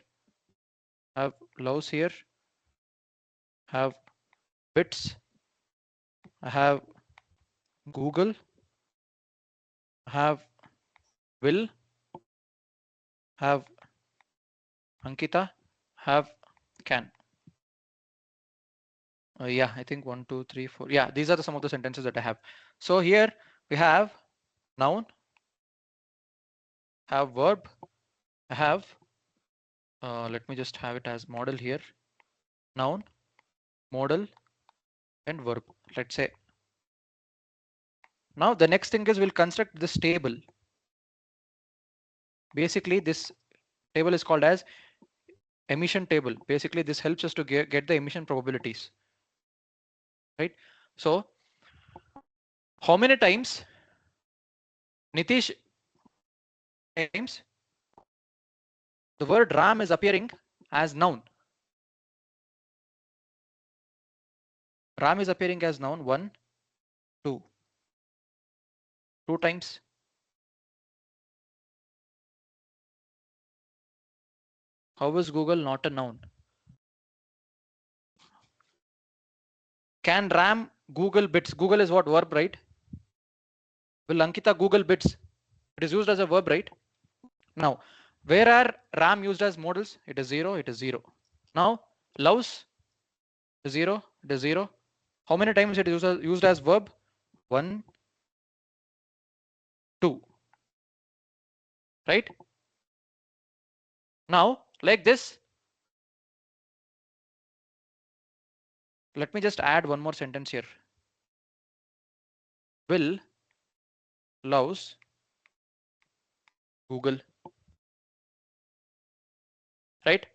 I have loves here, I have bits, I have Google, I have Will, have Ankita, have can. Yeah, I think 1, 2, 3, 4. Yeah, these are some of the sentences that I have. So here we have noun, have verb, I have, let me just have it as model here, noun, modal, and verb. Let's say. Now the next thing is we'll construct this table. Basically, this table is called as emission table. Basically, this helps us to get the emission probabilities, right? So how many times Nitish times the word Ram is appearing as noun? Ram is appearing as noun 1, 2, 2 times. How is Google not a noun? Can Ram Google bits? Google is what, verb, right? Will Ankita Google bits? It is used as a verb, right? Now, where are Ram used as modals? It is 0, it is 0. Now, loves is 0, it is 0. How many times it is used as verb? 1, 2, right? Now, like this, let me just add one more sentence here. Will loves Google, right?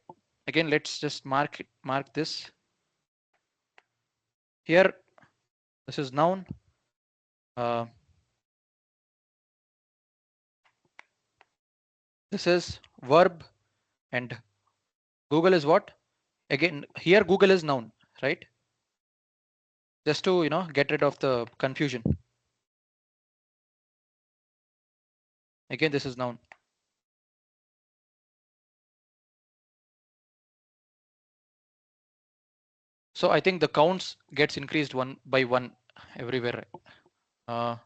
Again, let's just mark this here. This is noun. Uh, this is verb, and Google is what? Again, here Google is noun, right? Just to get rid of the confusion. Again, this is noun. So I think the counts gets increased one by one everywhere. Now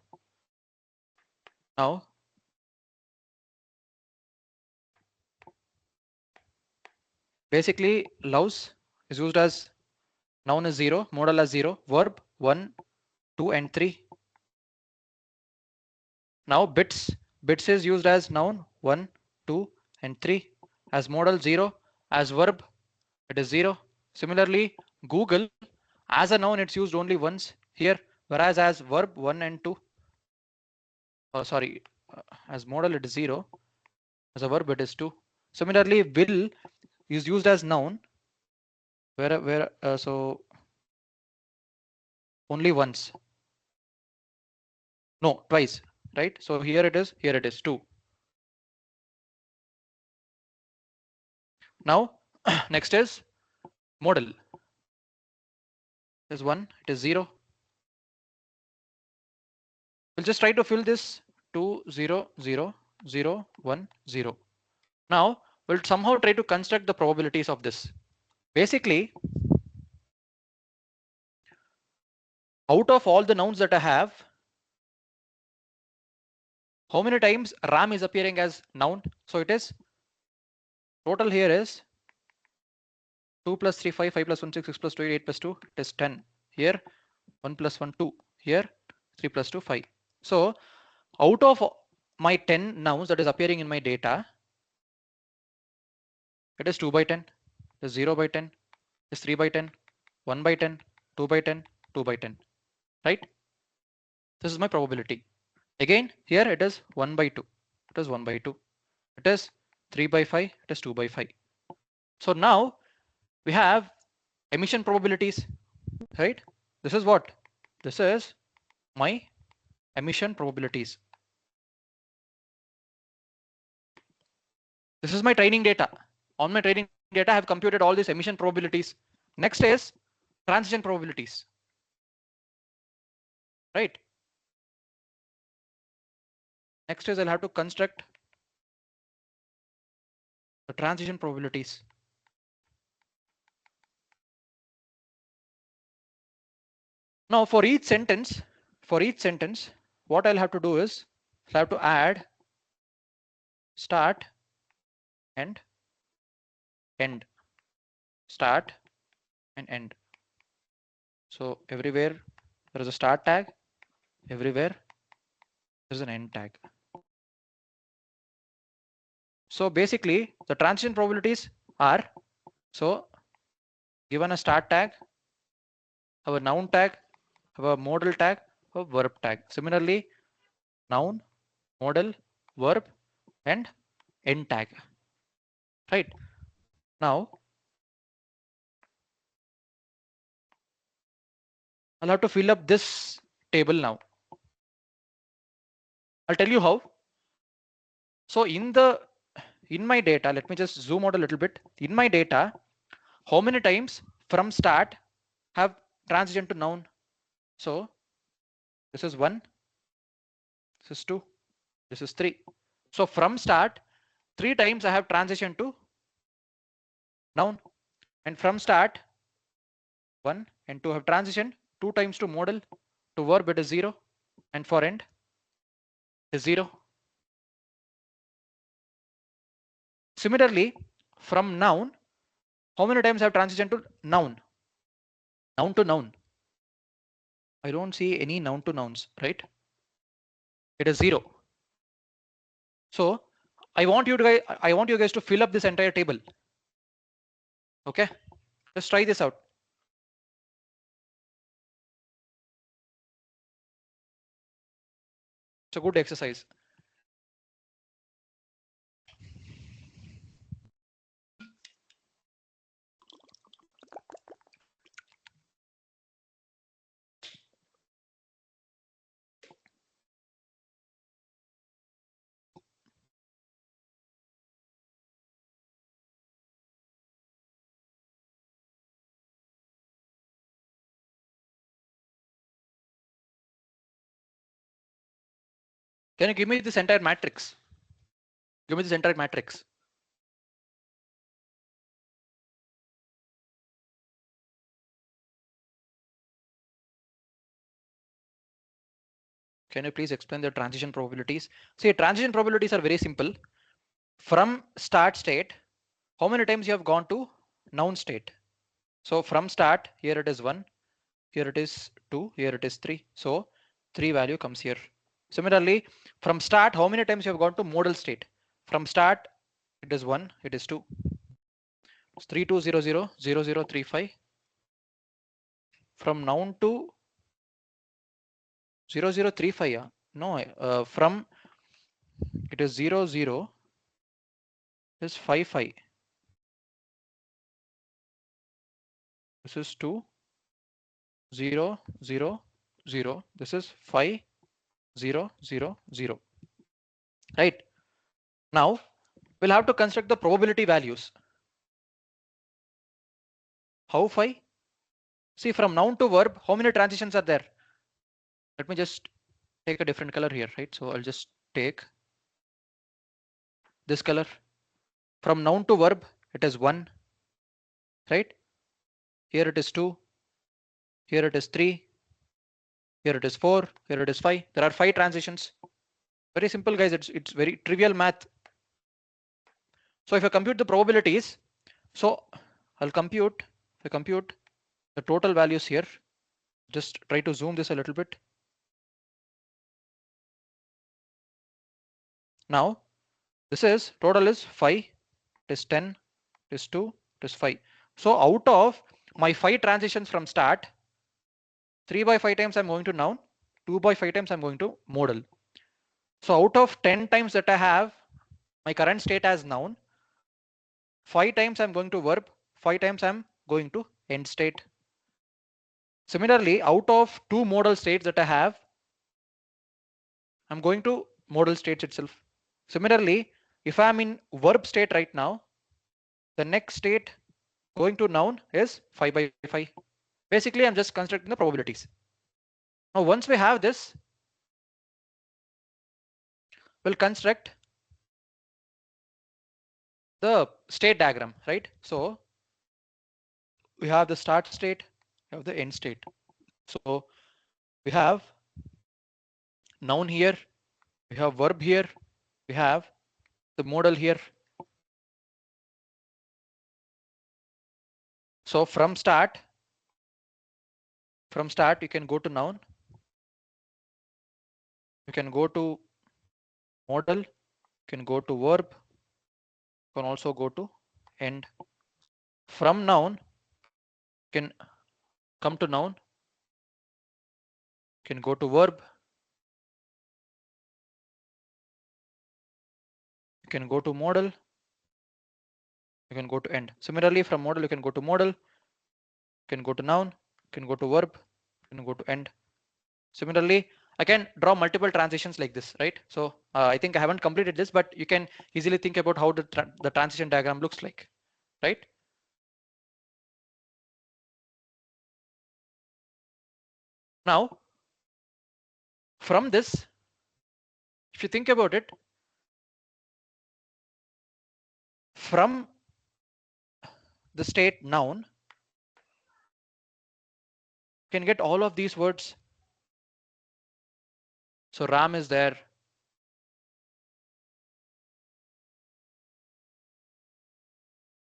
basically loves is used as noun is 0, modal as 0, verb 1, 2, and 3. Now bits is used as noun 1, 2, and 3, as modal 0, as verb it is 0. Similarly, Google as a noun it's used only once here, whereas as verb 1 and 2. Oh, sorry, as modal it is 0, as a verb it is 2. Similarly, will is used as noun where so only once. No, twice, right? So here it is 2. Now next is modal. Is 1, it is 0. We'll just try to fill this 2, 0, 0, 0, 1, 0. Now we'll somehow try to construct the probabilities of this. Basically, out of all the nouns that I have, how many times Ram is appearing as noun? So it is total here is 2 plus 3, 5, 5 plus 1, 6, 6 plus 2, 8, 8 plus 2, it is 10. Here 1 plus 1, 2. Here 3 plus 2, 5. So out of my 10 nouns that is appearing in my data, it is 2 by 10, it is 0 by 10, it is 3 by 10, 1 by 10, 2 by 10, 2 by 10, right? This is my probability. Again, here it is 1 by 2, it is 1 by 2, it is 3 by 5, it is 2 by 5. So now we have emission probabilities, right? This is what? This is my emission probabilities. This is my training data. On my training data, I have computed all these emission probabilities. Next is transition probabilities, right? Next is I'll have to construct the transition probabilities. Now for each sentence, what I'll have to do is I'll have to add start and end, start and end. So everywhere there is a start tag, everywhere there is an end tag. So basically the transition probabilities are, so given a start tag, have a noun tag, have a modal tag, have a verb tag. Similarly, noun, modal, verb and end tag. Right. Now I'll have to fill up this table now. I'll tell you how. So in my data, let me just zoom out a little bit. In my data, how many times from start have transition to noun? So this is 1, this is 2, this is 3. So from start, 3 times I have transition to noun, and from start 1 and 2 have transition 2 times to modal, to verb it is 0, and for end is 0. Similarly, from noun, how many times I have transition to noun? Noun to noun. I don't see any noun to nouns, right? It is 0. So I want you guys to fill up this entire table. Okay, let's try this out. It's a good exercise. Can you give me this entire matrix? Give me this entire matrix. Can you please explain the transition probabilities? See, transition probabilities are very simple. From start state, how many times you have gone to noun state? So from start, here it is 1, here it is 2, here it is 3. So 3 value comes here. Similarly, from start, how many times you have gone to modal state? From start, it is 1, it is 2. It's 3200 0035. From noun to 0035. Yeah. No, from it is 00 is 55. This is 2 0 0 0. This is 5 0 0 0. Right. Now we'll have to construct the probability values. How 5? See, from noun to verb, how many transitions are there? Let me just take a different color here, right? So I'll just take this color. From noun to verb, it is 1, right? Here it is 2, here it is 3, here it is 4, here it is 5. There are 5 transitions. Very simple, guys. It's very trivial math. So if I compute the probabilities, so I'll compute, if I compute the total values here, just try to zoom this a little bit. Now this is total is 5, it is 10, it is 2, it is 5. So out of my 5 transitions from start, 3 by 5 times I'm going to noun, 2 by 5 times I'm going to modal. So out of 10 times that I have my current state as noun, 5 times I'm going to verb, 5 times I'm going to end state. Similarly, out of 2 modal states that I have, I'm going to modal states itself. Similarly, if I'm in verb state right now, the next state going to noun is 5 by 5. Basically, I'm just constructing the probabilities. Now, once we have this, we'll construct the state diagram, right? So we have the start state, we have the end state. So We have noun here, we have verb here, we have the modal here. So from start you can go to noun, you can go to modal, you can go to verb, you can also go to end. From noun you can come to noun, you can go to verb, you can go to modal, you can go to end. Similarly, from modal you can go to modal, you can go to noun, you can go to verb, you can go to end. Similarly, I can draw multiple transitions like this, right? So I think I haven't completed this, but you can easily think about how the transition diagram looks like, right? Now, from this, if you think about it, from the state noun, you can get all of these words. So RAM is there,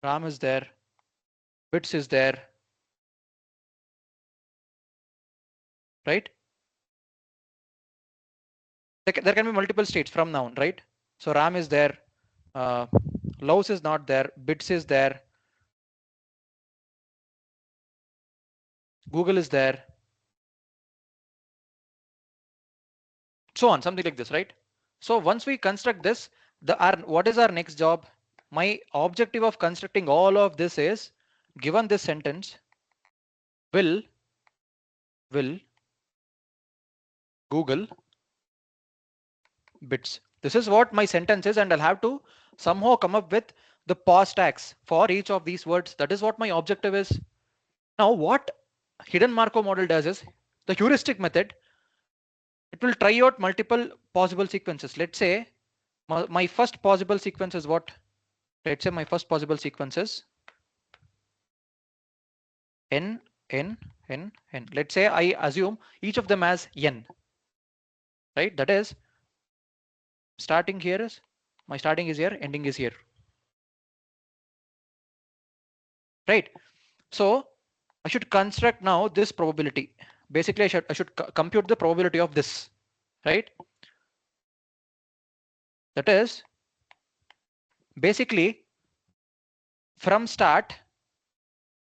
RAM is there, bits is there, right? There can be multiple states from noun, right? So RAM is there, uh, louse is not there, bits is there, Google is there, so on, something like this, right? So once we construct this, what is our next job? My objective of constructing all of this is, given this sentence, will Google bits. This is what my sentence is, and I'll have to somehow come up with the pause tags for each of these words. That is what my objective is. Now, what hidden Markov model does is, the heuristic method, it will try out multiple possible sequences. Let's say my first possible sequence is what? Let's say my first possible sequence is n, n, n, n. Let's say I assume each of them as n, right? That is, starting here is, my starting is here, ending is here, right? So I should construct now this probability. Basically, I should compute the probability of this, right? That is basically from start,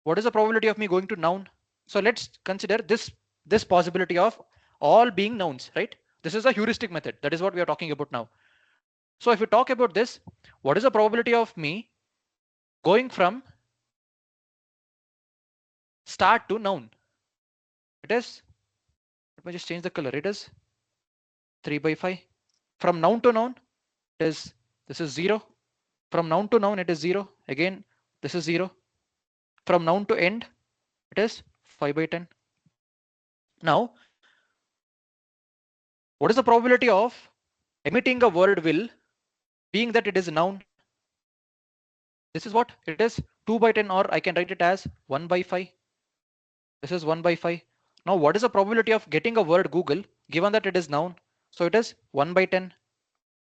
what is the probability of me going to noun? So let's consider this possibility of all being nouns, right? This is a heuristic method. That is what we are talking about now. So if we talk about this, what is the probability of me going from start to noun? It is, let me just change the color. It is 3 by 5. From noun to noun, it is, this is 0. From noun to noun, it is 0. Again, this is 0. From noun to end, it is 5 by 10. Now, what is the probability of emitting a word will, being that it is a noun? This is what it is, 2 by 10, or I can write it as 1 by 5. This is 1 by 5. Now, what is the probability of getting a word Google, given that it is noun? So it is 1 by 10.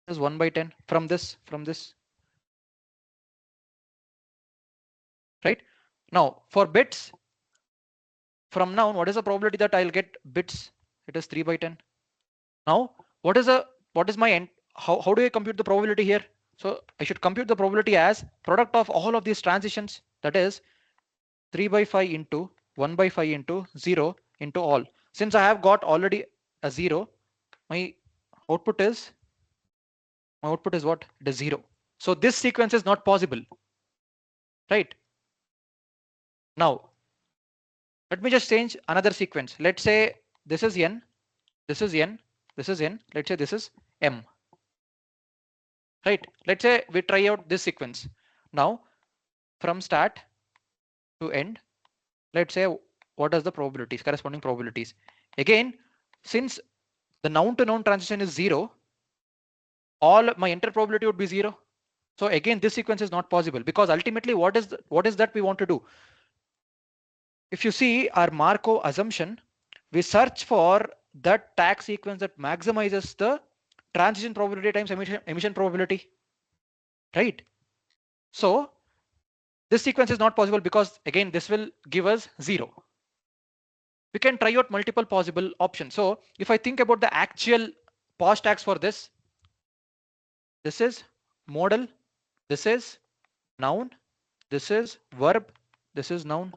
This is 1 by 10 from this, right? Now, for bits, from noun, what is the probability that I'll get bits? It is 3 by 10. Now, what is my end? How do I compute the probability here? So I should compute the probability as product of all of these transitions. That is 3 by 5 into 1 by 5 into 0 into all. Since I have got already a 0, my output is what? It is 0. So this sequence is not possible, right? Now, let me just change another sequence. Let's say this is n, this is n, this is n. Let's say this is m. Right? Let's say we try out this sequence. Now, from start to end, let's say what are the probabilities, corresponding probabilities. Again, since the noun to noun transition is 0, all my enter probability would be 0. So again, this sequence is not possible, because ultimately what is that we want to do? If you see our Markov assumption, we search for that tag sequence that maximizes the transition probability times emission probability, right? So this sequence is not possible because again this will give us 0. We can try out multiple possible options. So if I think about the actual pause tags for this is modal, this is noun, this is verb, this is noun,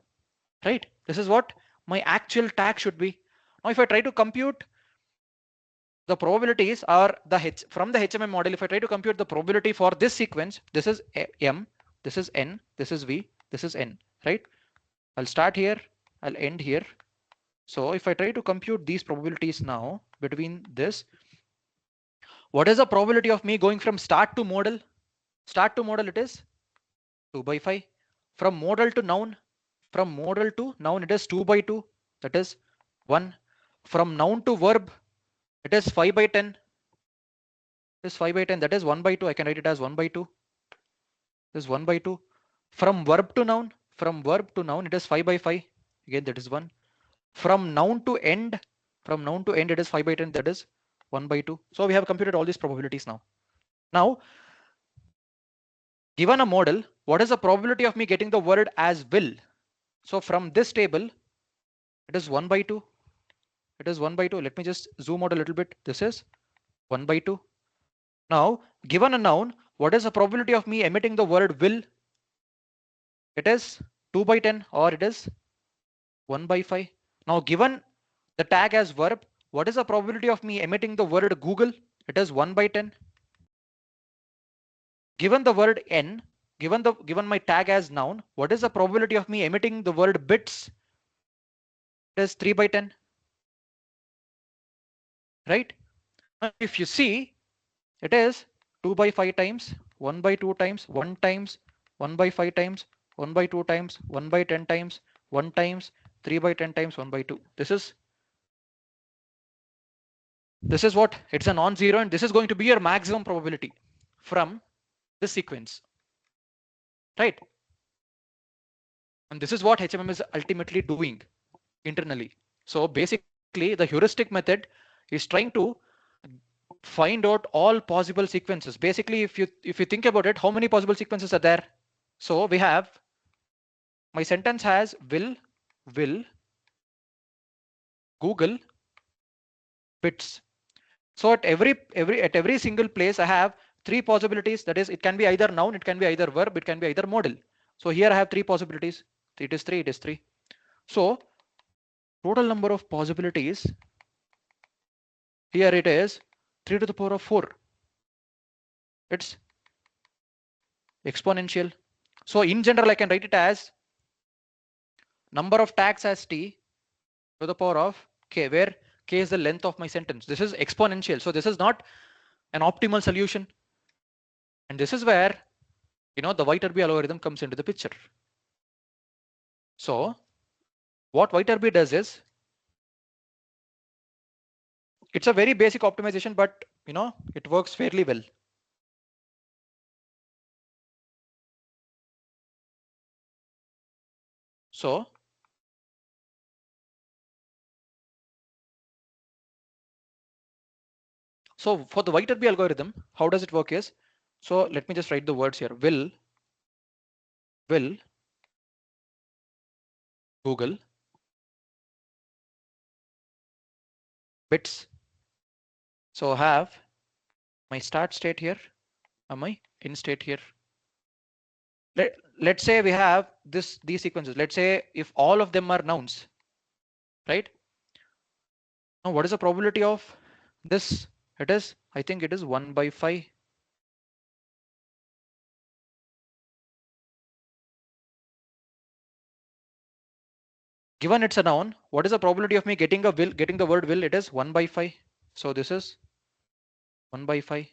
right? This is what my actual tag should be. Now if I try to compute the probabilities or the from the HMM model, if I try to compute the probability for this sequence, this is M, this is N, this is V, this is N, right? I'll start here, I'll end here. So if I try to compute these probabilities now between this, what is the probability of me going from start to modal? Start to modal, it is 2 by 5. From modal to noun, it is 2 by 2, that is 1. From noun to verb, it is 5 by 10. It is 5 by 10, that is 1 by 2. I can write it as 1 by 2. This is 1 by 2. From verb to noun, it is 5 by 5. Again, that is 1. From noun to end, it is 5 by 10, that is 1 by 2. So we have computed all these probabilities now. Now, given a model, what is the probability of me getting the word as will? So from this table, it is 1 by 2. It is 1 by 2. Let me just zoom out a little bit. This is 1 by 2. Now, given a noun, what is the probability of me emitting the word will? It is 2 by 10 or it is 1 by 5. Now, given the tag as verb, what is the probability of me emitting the word Google? It is 1 by 10. Given the word n, given my tag as noun, what is the probability of me emitting the word bits? It is 3 by 10. Right? Now, if you see, it is 2 by 5 times, 1 by 2 times, 1 times, 1 by 5 times, 1 by 2 times, 1 by 10 times, 1 times, 3 by 10 times, 1 by 2. This is what? It's a non-zero, and this is going to be your maximum probability from this sequence, right? And this is what HMM is ultimately doing internally. So basically, the heuristic method is trying to find out all possible sequences. Basically, if you think about it, how many possible sequences are there? So we have, my sentence has will Google bits. So at every single place, I have 3 possibilities. That is, it can be either noun, it can be either verb, it can be either modal. So here I have 3 possibilities. It is 3. It is 3. So total number of possibilities here, it is 3 to the power of 4. It's exponential. So in general, I can write it as number of tags as t to the power of k, where k is the length of my sentence. This is exponential. So this is not an optimal solution. And this is where, the Viterbi algorithm comes into the picture. So what Viterbi does is, it's a very basic optimization, but it works fairly well. So for the Viterbi algorithm, how does it work is, so let me just write the words here. Will Google bits. So I have my start state here and my end state here. Let's say we have these sequences. Let's say if all of them are nouns, right? Now what is the probability of this? It is, I think it is 1 by 5. Given it's a noun, what is the probability of me getting the word will? It is 1 by 5. So this is 1 by 5.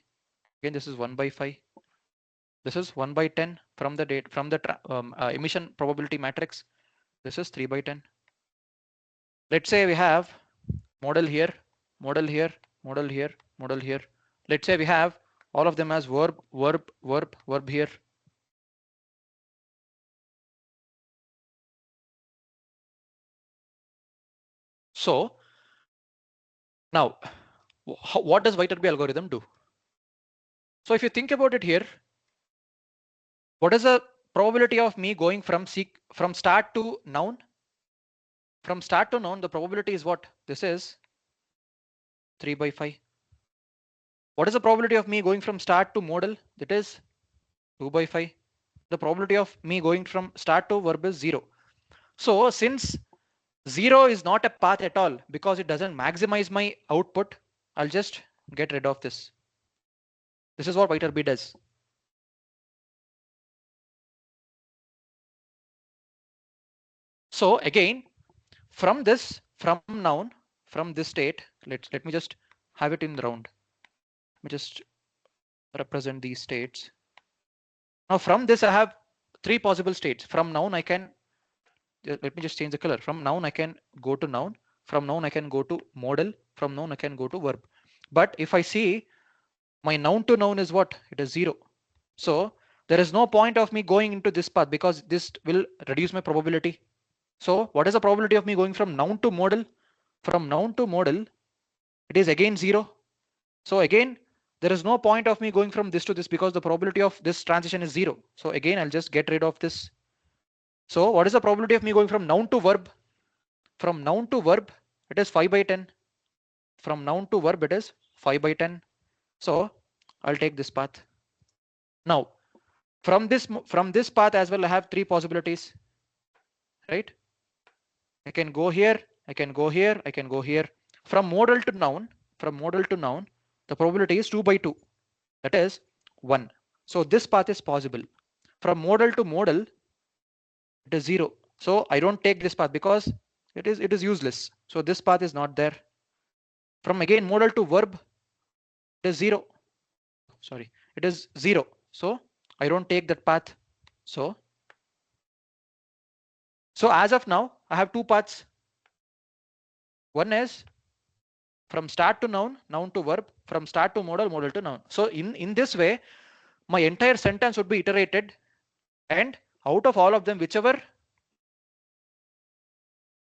Again, this is 1 by 5. This is 1 by 10 from the emission probability matrix. This is 3 by 10. Let's say we have model here, model here, model here, model here. Let's say we have all of them as verb here. So Now, what does Viterbi algorithm do? So if you think about it here, what is the probability of me going from start to noun? From start to noun, the probability is what? This is 3 by 5. What is the probability of me going from start to modal? That is 2 by 5. The probability of me going from start to verb is 0. So since 0 is not a path at all because it doesn't maximize my output, I'll just get rid of this. This is what Viterbi does. So again, from noun, from this state, let me just have it in round. Let me just represent these states. Now from this I have three possible states. From noun I can, let me just change the color. From noun I can go to noun. From noun I can go to modal. From noun I can go to verb. But if I see my noun to noun is what? It is 0. So there is no point of me going into this path because this will reduce my probability. So what is the probability of me going from noun to modal? From noun to modal, it is again 0. So again, there is no point of me going from this to this because the probability of this transition is 0. So again, I'll just get rid of this. So what is the probability of me going from noun to verb? From noun to verb, it is 5 by 10. From noun to verb, it is 5 by 10. So I'll take this path. Now, from this path as well, I have three possibilities, right? I can go here, I can go here, I can go here. From modal to noun, the probability is 2 by 2. That is 1. So this path is possible. From modal to modal, it is 0. So I don't take this path because it is useless. So this path is not there. From again modal to verb, it is 0. Sorry, it is 0. So I don't take that path. So as of now, I have two paths. One is from start to noun, noun to verb, from start to modal, modal to noun. So in this way, my entire sentence would be iterated, and out of all of them, whichever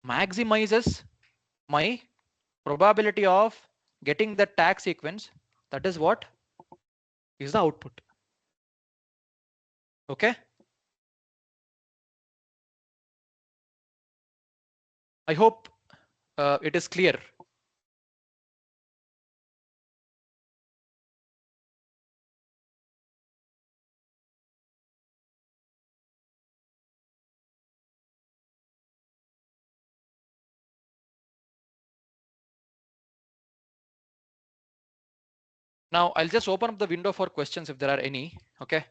maximizes my probability of getting the tag sequence, that is what is the output. Okay. I hope it is clear. Now I'll just open up the window for questions if there are any. Okay.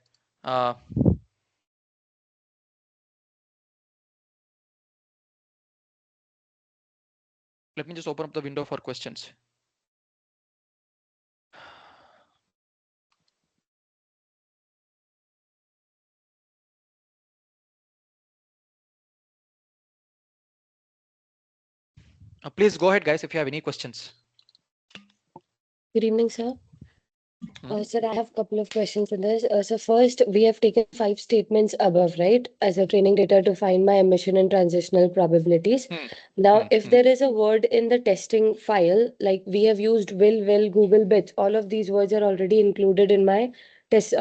Let me just open up the window for questions. Please go ahead, guys, if you have any questions. Good evening, sir. Sir, I have a couple of questions on this. So first, we have taken 5 statements above, right, as a training data to find my emission and transitional probabilities. Now, if there is a word in the testing file, like we have used will, Google bits, all of these words are already included in my test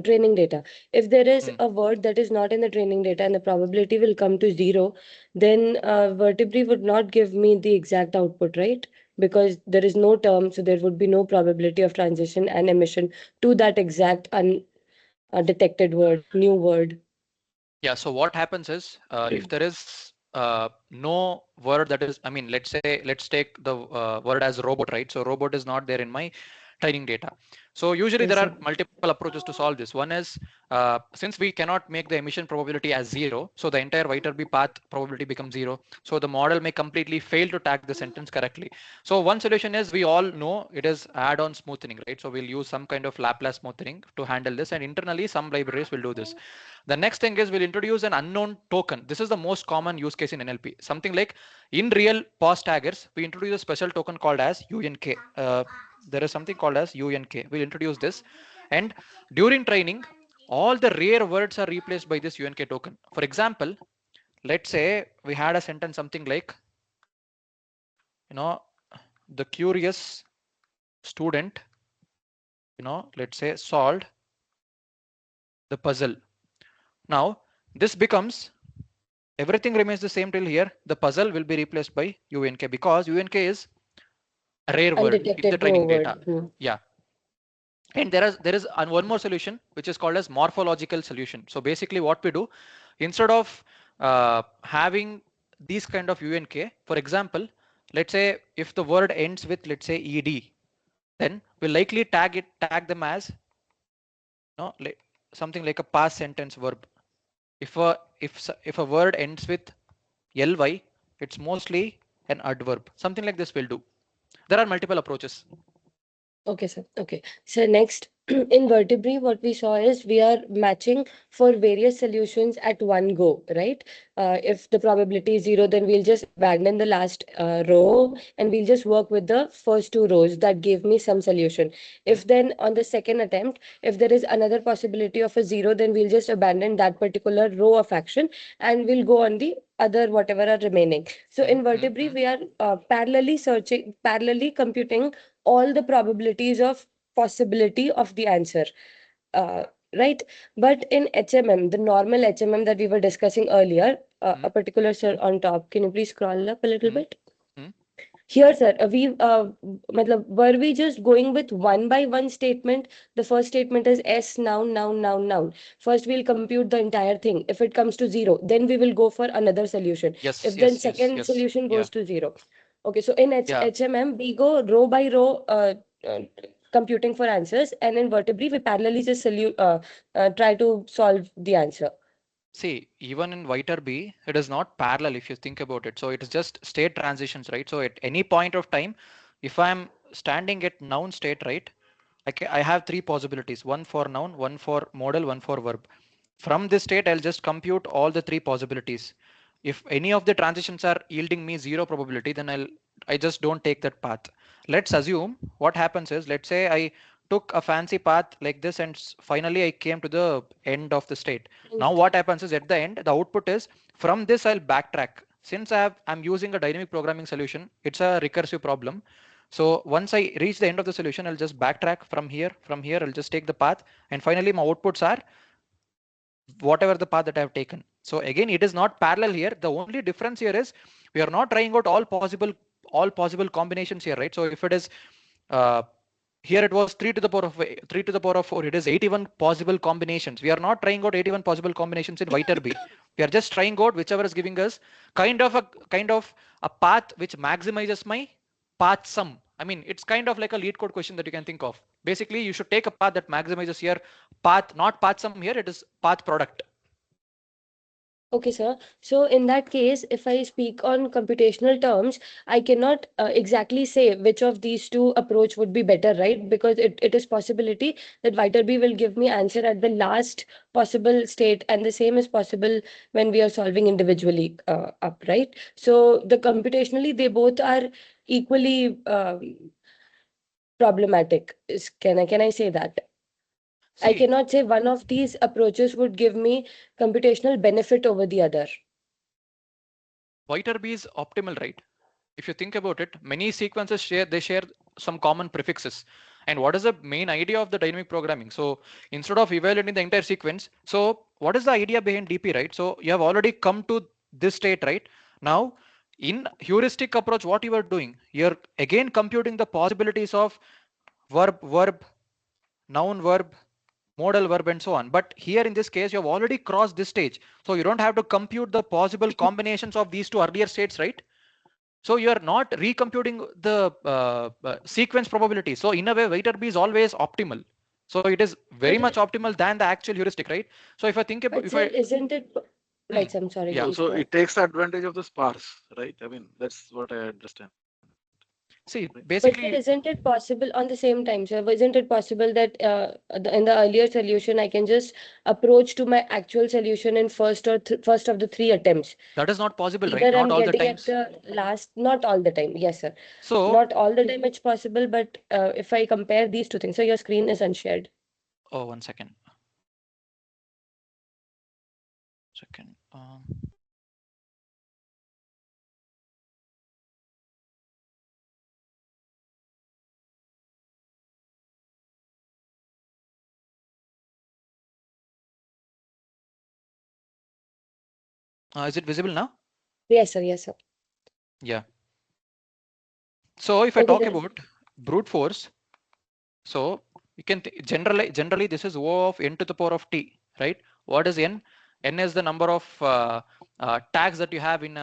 training data. If there is a word that is not in the training data and the probability will come to 0, then Vertebrae would not give me the exact output, right? Because there is no term, so there would be no probability of transition and emission to that exact undetected word, new word. Yeah, so what happens is if there is no word that is, I mean, let's take the word as robot, right? So robot is not there in my training data. So usually Yes, there are sir. multiple approaches to solve this. One is since we cannot make the emission probability as 0, so the entire Viterbi path probability becomes 0. So the model may completely fail to tag the sentence correctly. So one solution is, we all know it is add-on smoothing, right? So we'll use some kind of Laplace smoothing to handle this, and internally some libraries will do this. The next thing is we'll introduce an unknown token. This is the most common use case in NLP. Something like in real pause taggers, we introduce a special token called as UNK. There is something called as UNK. We'll introduce this, and during training, all the rare words are replaced by this UNK token. For example, let's say we had a sentence something like, you know, the curious student, let's say solved the puzzle. Now this becomes, everything remains the same till here. The puzzle will be replaced by UNK because UNK is a rare word in the Undetected training no data. word. Yeah. And there is one more solution which is called as morphological solution. So basically what we do, instead of having these kind of UNK, for example, let's say if the word ends with, let's say, ed, then we'll likely tag them as, like something like a past sentence verb. If a word ends with ly, it's mostly an adverb. Something like this will do. There are multiple approaches. Okay, sir. Okay. So next, in vertebrae, what we saw is we are matching for various solutions at one go, right? If the probability is zero, then we'll just abandon the last row and we'll just work with the first two rows that gave me some solution. Hmm? If then on the second attempt, if there is another possibility of a zero, then we'll just abandon that particular row of action and we'll go on the other whatever are remaining. So Hmm? in Hmm? vertebrae, Hmm? we are parallelly computing all the probabilities of possibility of the answer. Uh, right. But in HMM, the normal HMM that we were discussing earlier, Hmm? a particular cell on top, can you please scroll up a little Hmm? bit? Hmm? Here, sir, were we just going with one by one statement? The first statement is S noun, noun, noun, noun. First, we'll compute the entire thing. If it comes to zero, then we will go for another solution. Yes, If then yes, yes, second yes. solution Yeah, goes to zero. Okay, so in yeah. HMM, we go row by row uh, computing for answers, and in vertebrae, we parallelly just try to solve the answer. See, even in Viterb, it is not parallel if you think about it. So it is just state transitions, right? So at any point of time, if I'm standing at noun state, right, I have three possibilities: one for noun, one for modal, one for verb. From this state, I'll just compute all the three possibilities. If any of the transitions are yielding me zero probability, then I just don't take that path. Let's assume what happens is, let's say I took a fancy path like this and finally I came to the end of the state. Now what happens is, at the end, the output is, from this I'll backtrack. Since I'm using a dynamic programming solution, it's a recursive problem. So once I reach the end of the solution, I'll just backtrack from here, I'll just take the path, and finally my outputs are whatever the path that I have taken. So again, it is not parallel here. The only difference here is we are not trying out all possible combinations here, right? So if it is uh, here, it was 3 to the power of 3 to the power of 4, it is 81 possible combinations. We are not trying out 81 possible combinations in Viterb. We are just trying out whichever is giving us kind of a path which maximizes my path sum. I mean, it's kind of like a lead code question that you can think of. Basically, you should take a path that maximizes your path, not path sum here, it is path product. Okay, sir. So in that case, if I speak on computational terms, I cannot exactly say which of these two approach would be better, right? Because it is possibility that Viterbi will give me answer at the last possible state, and the same is possible when we are solving individually up, right? So the computationally, they both are equally problematic. Can I say that? I See, cannot say one of these approaches would give me computational benefit over the other. Viterb is optimal, right? If you think about it, many sequences share some common prefixes. And what is the main idea of the dynamic programming? So instead of evaluating the entire sequence, so what is the idea behind DP, right? So you have already come to this state, right? Now, in heuristic approach, what you are doing, you're again computing the possibilities of verb, noun, verb, modal verb, and so on. But here in this case, you have already crossed this stage. So you don't have to compute the possible combinations of these two earlier states, right? So you are not recomputing the sequence probability. So in a way, weighted B is always optimal. So it is very But much optimal than the actual heuristic, right? So if I think about, but if sir, I, isn't it hmm, right? I'm sorry, yeah, So please so go ahead. it takes advantage of the sparse, right? I mean, that's what I understand, see, right? But sir, basically, isn't it possible on the same time, sir? Isn't it possible that in the earlier solution, I can just approach to my actual solution in first of the three attempts? that is not possible, right? Either Not I'm all the getting at times. the last, not all the time. Yes, sir. So, Not all the time it's possible, but if I compare these two things, so your screen is unshared. oh, 1 second, second. Is it visible now? Yes, sir. Yes, sir. Yeah. So if I Okay, talk then. about brute force, so you can generally this is O of n to the power of t, right? What is n? N is the number of tags that you have in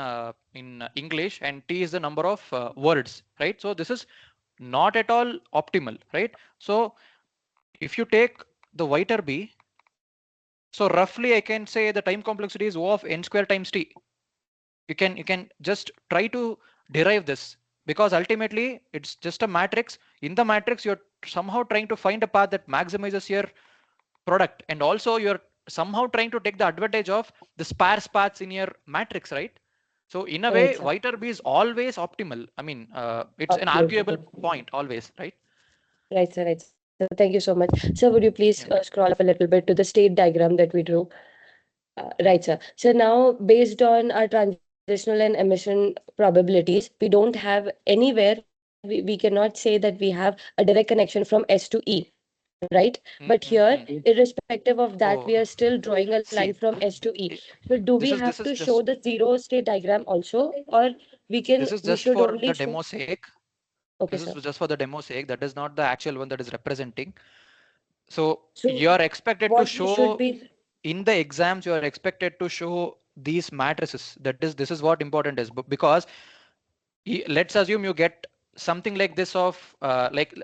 English, and t is the number of words, right? So this is not at all optimal, right? So if you take the Viterbi, so roughly I can say the time complexity is O of n square times t. You can just try to derive this, because ultimately it's just a matrix. In the matrix, you're somehow trying to find a path that maximizes your product, and also you're somehow trying to take the advantage of the sparse paths in your matrix, right? So in a Right, way, sir. Viterbi is always optimal. I mean, it's an arguable Absolutely. point always, right? Right, sir. Right, sir. Thank you so much. Sir, would you please Yeah. scroll up a little bit to the state diagram that we drew? Right, sir. So now, based on our transitional and emission probabilities, we don't have anywhere, we cannot say that we have a direct connection from S to E, right? But here, Mm-hmm. irrespective of that, we are Oh, still drawing a line see, from S to E. i- So do we this is have this to is show just the zero state diagram also, or this is we just should for only the show? demo sake. Okay, This is sir. just for the demo sake. That is not the actual one that is representing. So you So are expected to what we should show be, in the exams. You are expected to show these matrices. That is, this is what important is, because let's assume you get something like this of like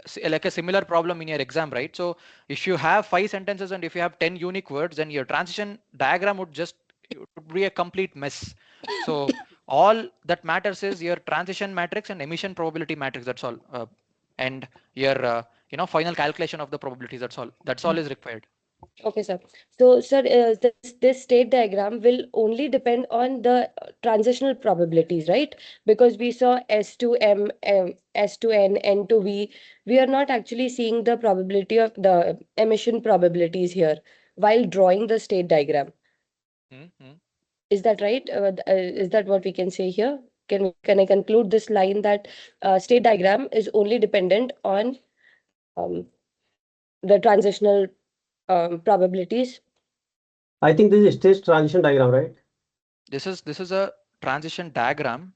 a similar problem in your exam, right? So if you have 5 sentences and if you have 10 unique words, then your transition diagram would just, it would be a complete mess. So all that matters is your transition matrix and emission probability matrix. That's all. And your final calculation of the probabilities. That's all is required. okay, sir. So, sir, this state diagram will only depend on the transitional probabilities, right? Because we saw S to M, S to N, N to V. We are not actually seeing the probability of the emission probabilities here while drawing the state diagram. Mm-hmm. Is that right? Is that what we can say here? Can I conclude this line that state diagram is only dependent on um, the transitional probabilities? I think this is stage transition diagram, right? This is a transition diagram,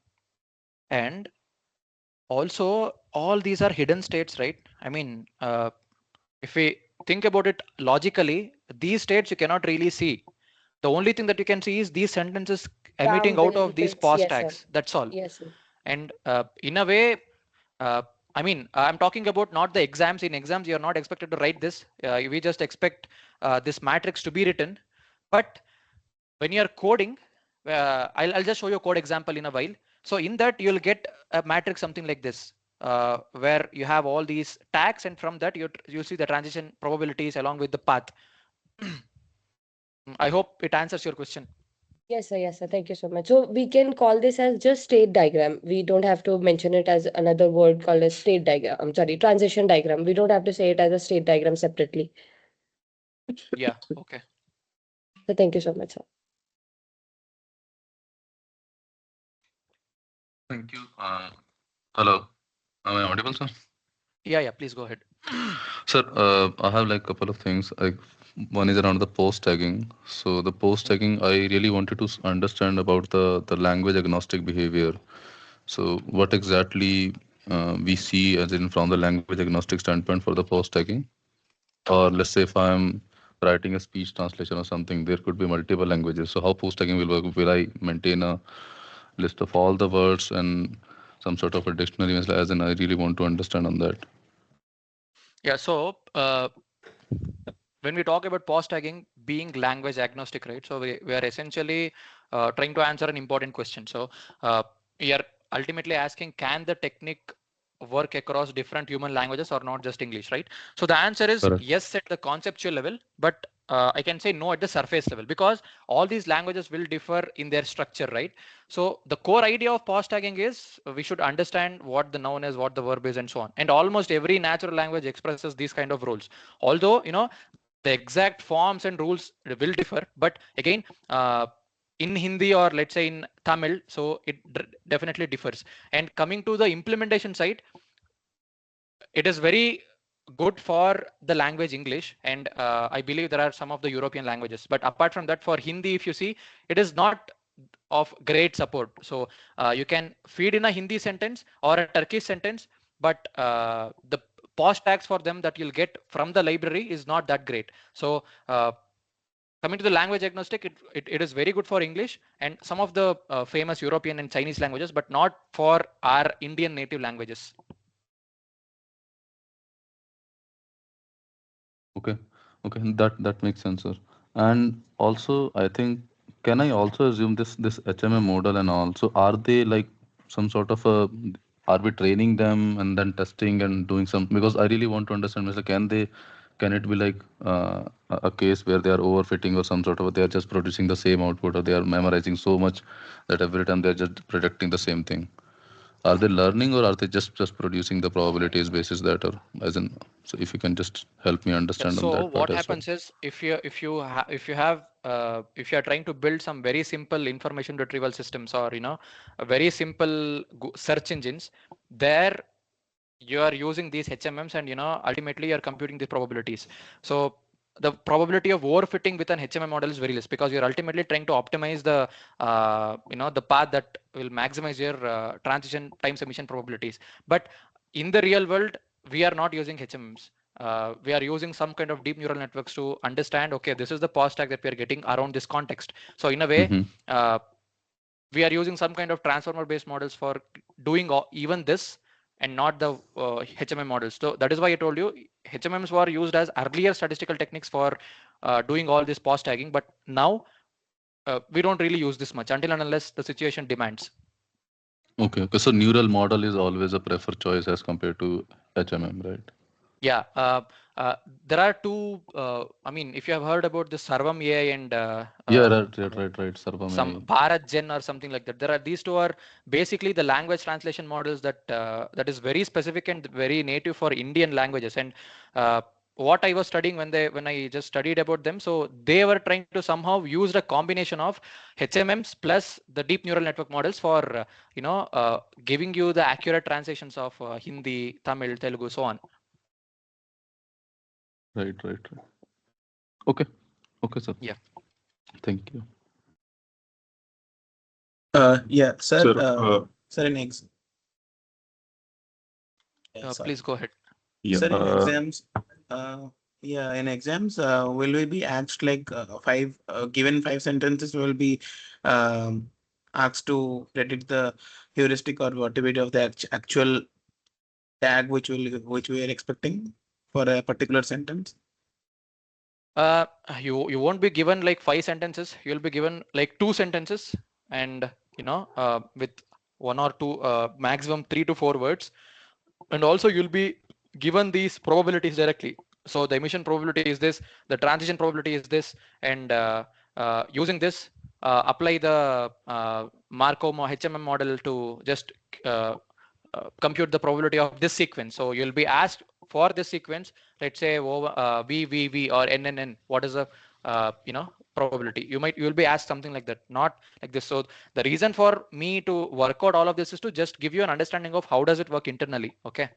and also all these are hidden states, right? I mean, if we think about it logically, these states you cannot really see. The only thing that you can see is these sentences emitting Down out of these bits, pause yes, sir. tags. That's all. Yes, sir. And in a way, uh, I mean, I'm talking about not the exams. In exams, you're not expected to write this. We just expect this matrix to be written. But when you're coding, I'll just show you a code example in a while. So in that, you'll get a matrix something like this, where you have all these tags, and from that you'll see the transition probabilities along with the path. I hope it answers your question. Yes, sir. Yes, sir. Thank you so much. So we can call this as just state diagram. We don't have to mention it as another word called as state diagram. I'm sorry, transition diagram. We don't have to say it as a state diagram separately. Yeah. Okay. So thank you so much, sir. Thank you. Hello. Am I audible, sir? Yeah. Yeah. Please go ahead. Sir, I have like a couple of things. Like one is around the post tagging. So the post Mhm. tagging, I really wanted to understand about the language agnostic behavior. So what exactly we see as in from the language agnostic standpoint for the post tagging, or let's say if I'm writing a speech translation or something, there could be multiple languages. So how post tagging will work? Will I maintain a list of all the words and some sort of a dictionary? As in, I really want to understand on that. Yeah. So when we talk about pause tagging being language agnostic, right? So we are essentially trying to answer an important question. So we are ultimately asking, can the technique work across different human languages or not just English, right? So the answer is Correct. yes at the conceptual level, but I can say no at the surface level, because all these languages will differ in their structure, right? So the core idea of pause tagging is we should understand what the noun is, what the verb is, and so on. And almost every natural language expresses these kind of rules. Although, the exact forms and rules will differ, but again, uh, in Hindi or let's say in Tamil, so it definitely differs. And coming to the implementation side, it is very good for the language English, and I believe there are some of the European languages. But apart from that, for Hindi, if you see, it is not of great support. So you can feed in a Hindi sentence or a Turkish sentence, but the pause tags for them that you'll get from the library is not that great. So coming to the language agnostic, it is very good for English and some of the famous European and Chinese languages, but not for our Indian native languages. Okay, okay, that makes sense, sir. And also, I think, can I also assume this HMM model and also are they like some sort of a, are we training them and then testing and doing some, because I really want to understand, Mr. Can it be like a case where they are overfitting or some sort of, they are just producing the same output or they are memorizing so much that every time they're just predicting the same thing? Are they learning or are they just producing the probabilities basis that, or as in, so if you can just help me Yeah, understand on so that part what as well. happens is if you are trying to build some very simple information retrieval systems or a very simple search engines, there you are using these HMMs and ultimately you're computing the probabilities. So the probability of overfitting with an HMM model is very less because you're ultimately trying to optimize the the path that will maximize your transition time submission probabilities. But in the real world, we are not using HMMs. We are using some kind of deep neural networks to understand, okay, this is the pause tag that we are getting around this context. So in a way, Mm-hmm. we are using some kind of transformer based models for doing even this and not the HMM models. So that is why I told you HMMs were used as earlier statistical techniques for doing all this pause tagging, but now we don't really use this much until and unless the situation demands. Okay, okay. So neural model is always a preferred choice as compared to HMM, right? Yeah, uh, there are two. I mean, if you have heard about the Sarvam AI and Yeah, right. some Sarvamai. Bharat Gen or something like that. There are these two are basically the language translation models that is very specific and very native for Indian languages. And what I was studying when I just studied about them, so they were trying to somehow use a combination of HMMs plus the deep neural network models for giving you the accurate translations of Hindi, Tamil, Telugu, so on. Right. Okay, okay, sir. Yeah. Thank you. Yeah, sir. Sir, Sir, yeah, sorry. Please go ahead. yeah, Sir, in exams, in exams, will we be asked like given five sentences, will be um, asked to predict the heuristic or whatever of the actual tag which we are expecting for a particular sentence? Uh, you won't be given like 5 sentences. You'll be given like 2 sentences, and with 1 or 2, maximum 3 to 4 words. And also you'll be given these probabilities directly. So the emission probability is this, the transition probability is this, and using this, apply the Markov HMM model to just compute the probability of this sequence. So you'll be asked for this sequence, let's say over V or NNN, what is the probability? You'll be asked something like that, not like this. So the reason for me to work out all of this is to just give you an understanding of how does it work internally. Okay.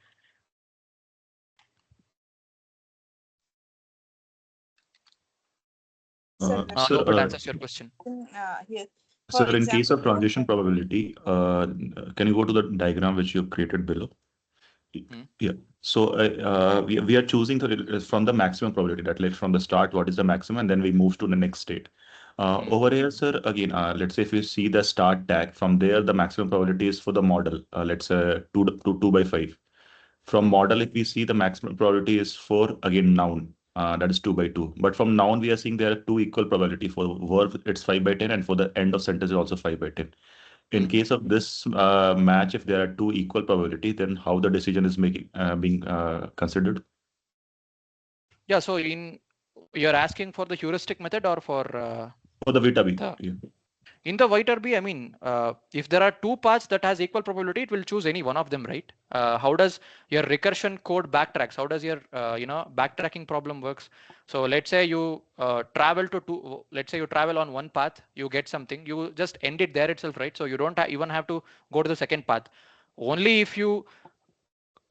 I sir, hope it answers your question. Here, sir, in case of transition example, probability, can you go to the diagram which you've created below? Hmm. Yeah. So we are choosing from the maximum probability, that like from the start, what is the maximum, and then we move to the next state. Over here, sir, again, let's say if you see the start tag, from there, the maximum probability is for the model. Let's say 2 by 5. From model, if we see the maximum probability is for, again, noun, that is 2 by 2. But from noun, we are seeing there are two equal probability. For verb, it's 5 by 10, and for the end of sentence, it's also 5 by 10. In case of this match, if there are two equal probability, then how the decision is being considered? Yeah. So you're asking for the heuristic method or for For the Vita B. the Yeah. in the Viterbi, I mean, if there are two paths that has equal probability, it will choose any one of them, right? How does your recursion code backtracks? How does your backtracking problem works? So let's say you travel to two. Let's say you travel on one path, you get something, you just end it there itself, right? So you don't even have to go to the second path. Only if you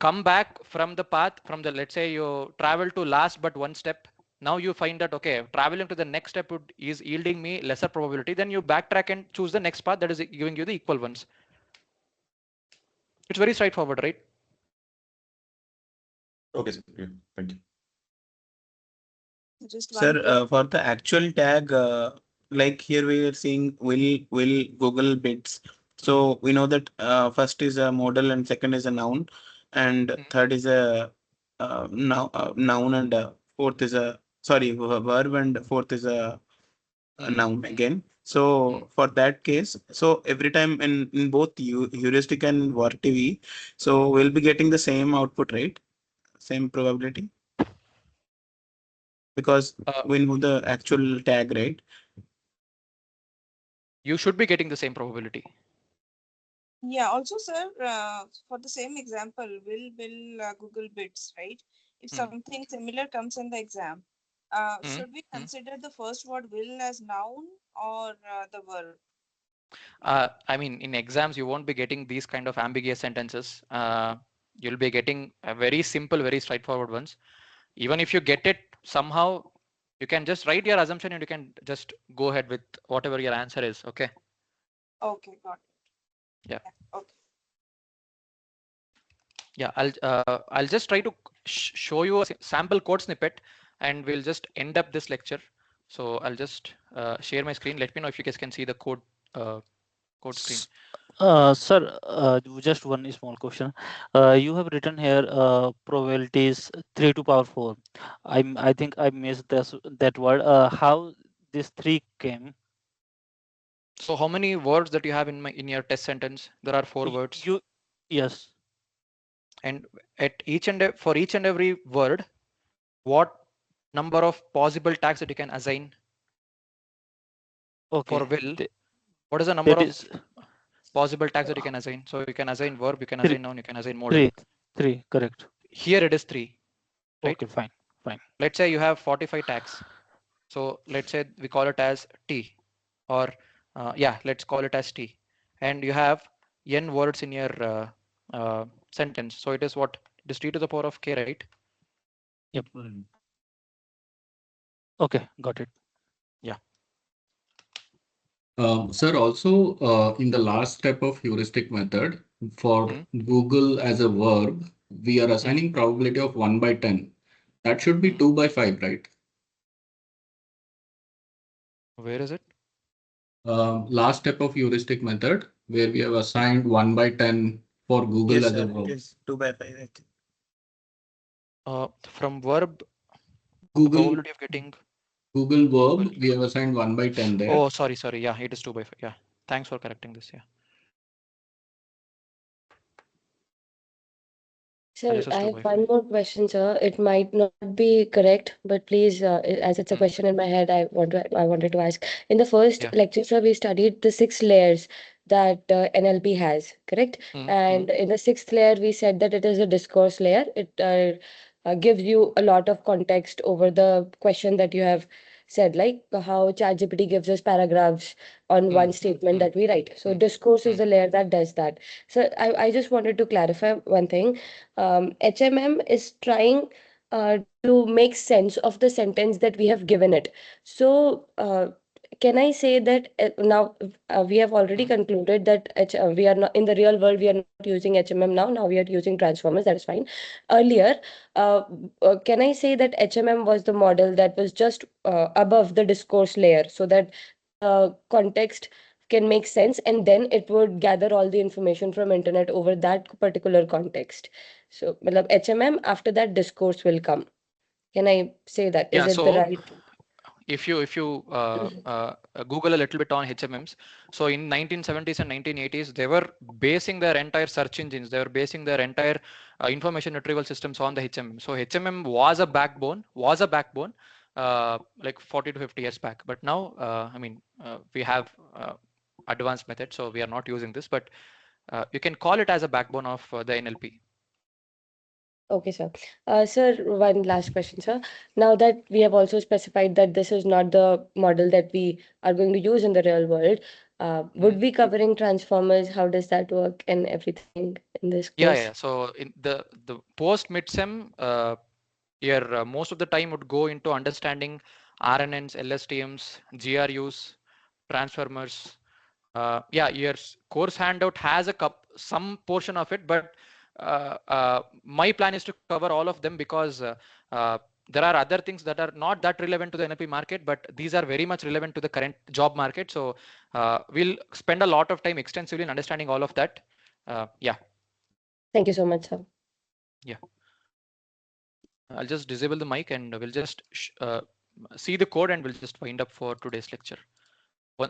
come back from the path from the, let's say you travel to last but one step, now you find that, okay, traveling to the next step is yielding me lesser probability, then you backtrack and choose the next path that is giving you the equal ones. It's very straightforward, right? Okay, sir. Yeah, thank you. Just Sir, one for the actual tag, like here we are seeing will Google bits. So we know that first is a modal and second is a noun, and Mm. third is a noun, and fourth is a sorry verb, and fourth is a Mm. noun Mm. again. Mm. So for that case, so every time in both heuristic and VAR-TV, so we'll be getting the same output, right? Same probability, because Uh, we know the actual tag, right? you should be getting the same probability. Yeah, also, sir, for the same example, will Google Bits, right? If Mm. something similar comes in the exam, Mm. should we Mm. consider the first word will as noun or the verb? I mean, in exams, you won't be getting these kind of ambiguous sentences. You'll be getting a very simple, very straightforward ones. Even if you get it somehow, you can just write your assumption and you can just go ahead with whatever your answer is. Okay. Okay, got it. Yeah. Yeah, okay. Yeah. I'll just try to show you a sample code snippet, and we'll just end up this lecture. So I'll just share my screen. Let me know if you guys can see the uh, code screen. Sir, just one small question. You have written here probabilities 3 to power 4. I think I missed that word. How this 3 came? So how many words that you have in your test sentence? There are 4 Y- words, You yes. and at for each and every word, what number of possible tags that you can assign for Okay. will? What is the number That of is possible tags that you uh, can assign? So you can assign verb, you can 3 assign noun, you can assign modal. 3 3 correct. Here it is 3, right? Okay, fine. Fine. Let's say you have 45 tags. So let's say we call it as T, or yeah, let's call it as T. And you have n words in your sentence. So it is what? It is T to the power of K, right? Yep. Okay, got it. Yeah. Sir, also in the last step of heuristic method, for Mm. Google as a verb, we are Mm. assigning probability of 1 by 10. That should be Mm. 2 by 5, right? Where is it? Last step of heuristic method, where we have assigned 1 by 10 for Google Yes, as a sir. It verb. is 2 by 5. I think. From verb, the Google probability of getting Google equal. verb, we have assigned 1 by 10 there. Oh, sorry. Yeah, it is 2 by 5. Yeah. Thanks for correcting this. Yeah. Sir, This is I 2 have by 5. one more question, sir. It might not be correct, but please, as it's a Mm. question in my head, I wanted to ask. In the first Yeah. lecture, sir, we studied the 6 layers that NLP has, correct? Mm. Mm. And in the sixth layer, we said that it is a discourse layer. It gives you a lot of context over the question that you have said, like how ChatGPT gives us paragraphs on Mm. one statement Mm. that we write. So Mm. discourse is Mm. the layer that does that. So I just wanted to clarify one thing. HMM is trying to make sense of the sentence that we have given it. So, can I say that now we have already Mm. concluded that we are not in the real world, we are not using HMM now. Now we are using transformers. That is fine. Earlier, uh, can I say that HMM was the model that was just above the discourse layer, so that the context can make sense, and then it would gather all the information from internet over that particular context. So, matlab, HMM, after that discourse will come. Can I say that? Is Yeah. it the So right? if you Google a little bit on HMMs, so in 1970s and 1980s, they were basing their entire search engines, they were basing their entire information retrieval systems on the HMM. So HMM was a backbone, like 40 to 50 years back. But now, I mean, we have advanced methods, so we are not using this. But you can call it as a backbone of the NLP. Okay, sir. Sir, one last question, sir. Now that we have also specified that this is not the model that we are going to use in the real world, would Mhm. we covering transformers? How does that work and everything in this Yeah. case? So in the post midsem, Here, most of the time would go into understanding RNNs, LSTMs, GRUs, transformers. Yeah, your course handout has some portion of it, but my plan is to cover all of them because uh, there are other things that are not that relevant to the NLP market, but these are very much relevant to the current job market. So we'll spend a lot of time extensively in understanding all of that. Yeah. Thank you so much, sir. Yeah. I'll just disable the mic and we'll just see the code and we'll just wind up for today's lecture.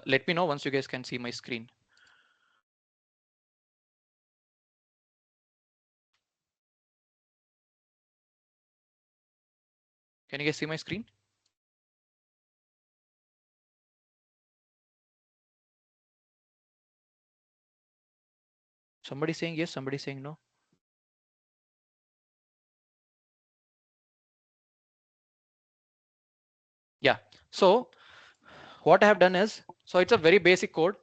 Let me know once you guys can see my screen. Can you guys see my screen? Somebody saying yes, somebody saying no. Yeah, so what I have done is, so it's a very basic code.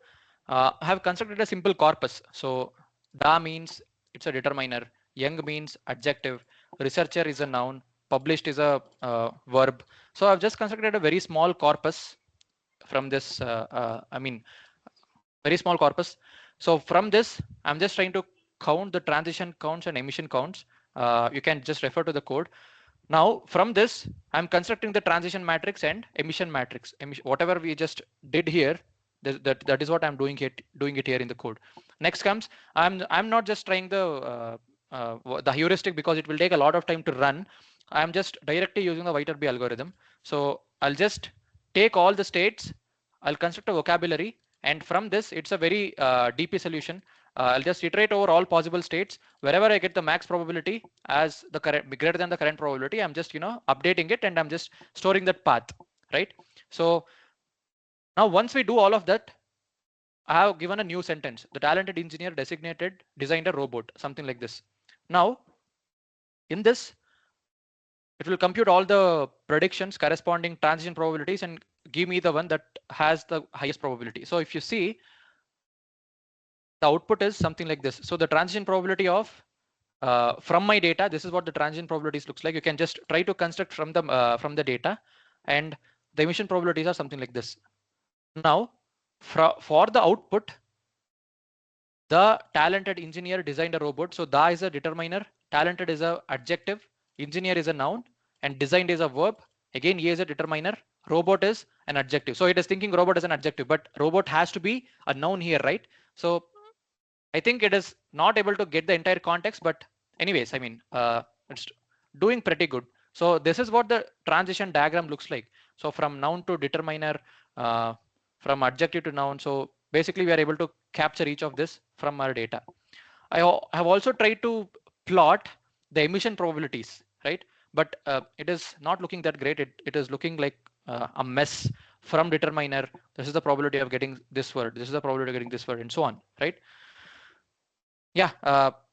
I have constructed a simple corpus. So da means it's a determiner, young means adjective, researcher is a noun, published is a verb. So I've just constructed a very small corpus from this, very small corpus. So from this, I'm just trying to count the transition counts and emission counts. You can just refer to the code. Now from this, I'm constructing the transition matrix and emission matrix. Whatever we just did here, that is what I'm doing it here in the code. Next comes, I'm not just trying the heuristic because it will take a lot of time to run. I'm just directly using the Viterbi algorithm. So I'll just take all the states, I'll construct a vocabulary, and from this, it's a very DP solution. I'll just iterate over all possible states. Wherever I get the max probability as the greater than the current probability, I'm just updating it and I'm just storing that path, right? So now once we do all of that, I have given a new sentence. The talented engineer designed a robot, something like this. Now in this, it will compute all the predictions corresponding transition probabilities and give me the one that has the highest probability. So if you see, the output is something like this. So the transition probability of from my data, this is what the transition probabilities looks like. You can just try to construct from the data, and the emission probabilities are something like this. Now for the output, the talented engineer designed a robot. So da is a determiner, talented is a adjective, engineer is a noun, and designed is a verb. Again, he is a determiner, robot is an adjective. So it is thinking robot as an adjective, but robot has to be a noun here, right? So I think it is not able to get the entire context, but anyways, I mean, it's doing pretty good. So this is what the transition diagram looks like. So from noun to determiner, from adjective to noun. So basically we are able to capture each of this from our data. I have also tried to plot the emission probabilities, right? But it is not looking that great. It is looking like a mess. From determiner, this is the probability of getting this word, this is the probability of getting this word, and so on, right? Yeah,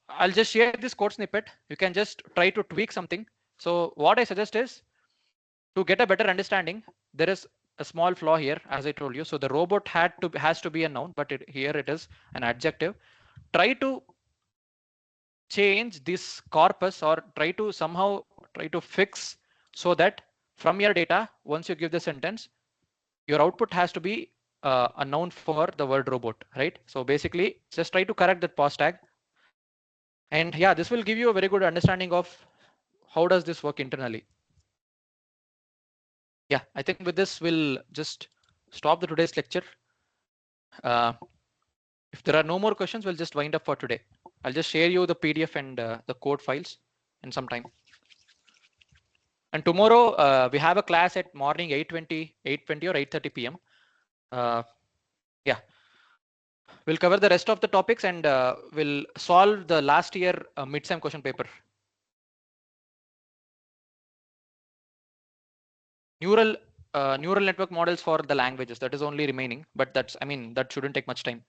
I'll just share this code snippet. You can just try to tweak something. So what I suggest is, to get a better understanding, there is a small flaw here, as I told you. So the robot has to be a noun, but here it is an adjective. Try to change this corpus, or try to fix so that from your data, once you give the sentence, your output has to be a noun for the word robot, right? So basically, just try to correct that pause tag. And yeah, this will give you a very good understanding of how does this work internally. Yeah, I think with this, we'll just stop the today's lecture. If there are no more questions, we'll just wind up for today. I'll just share you the PDF and the code files in some time. And tomorrow we have a class at morning 8:20 or 8:30 p.m. Yeah, we'll cover the rest of the topics and we'll solve the last year mid-sem question paper. Neural network models for the languages, that is only remaining, but that shouldn't take much time.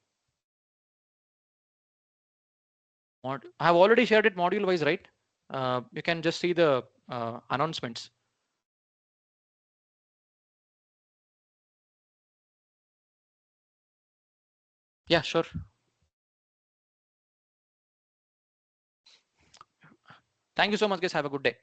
I have already shared it module wise, right? You can just see the announcements. Yeah, sure. Thank you so much, guys. Have a good day.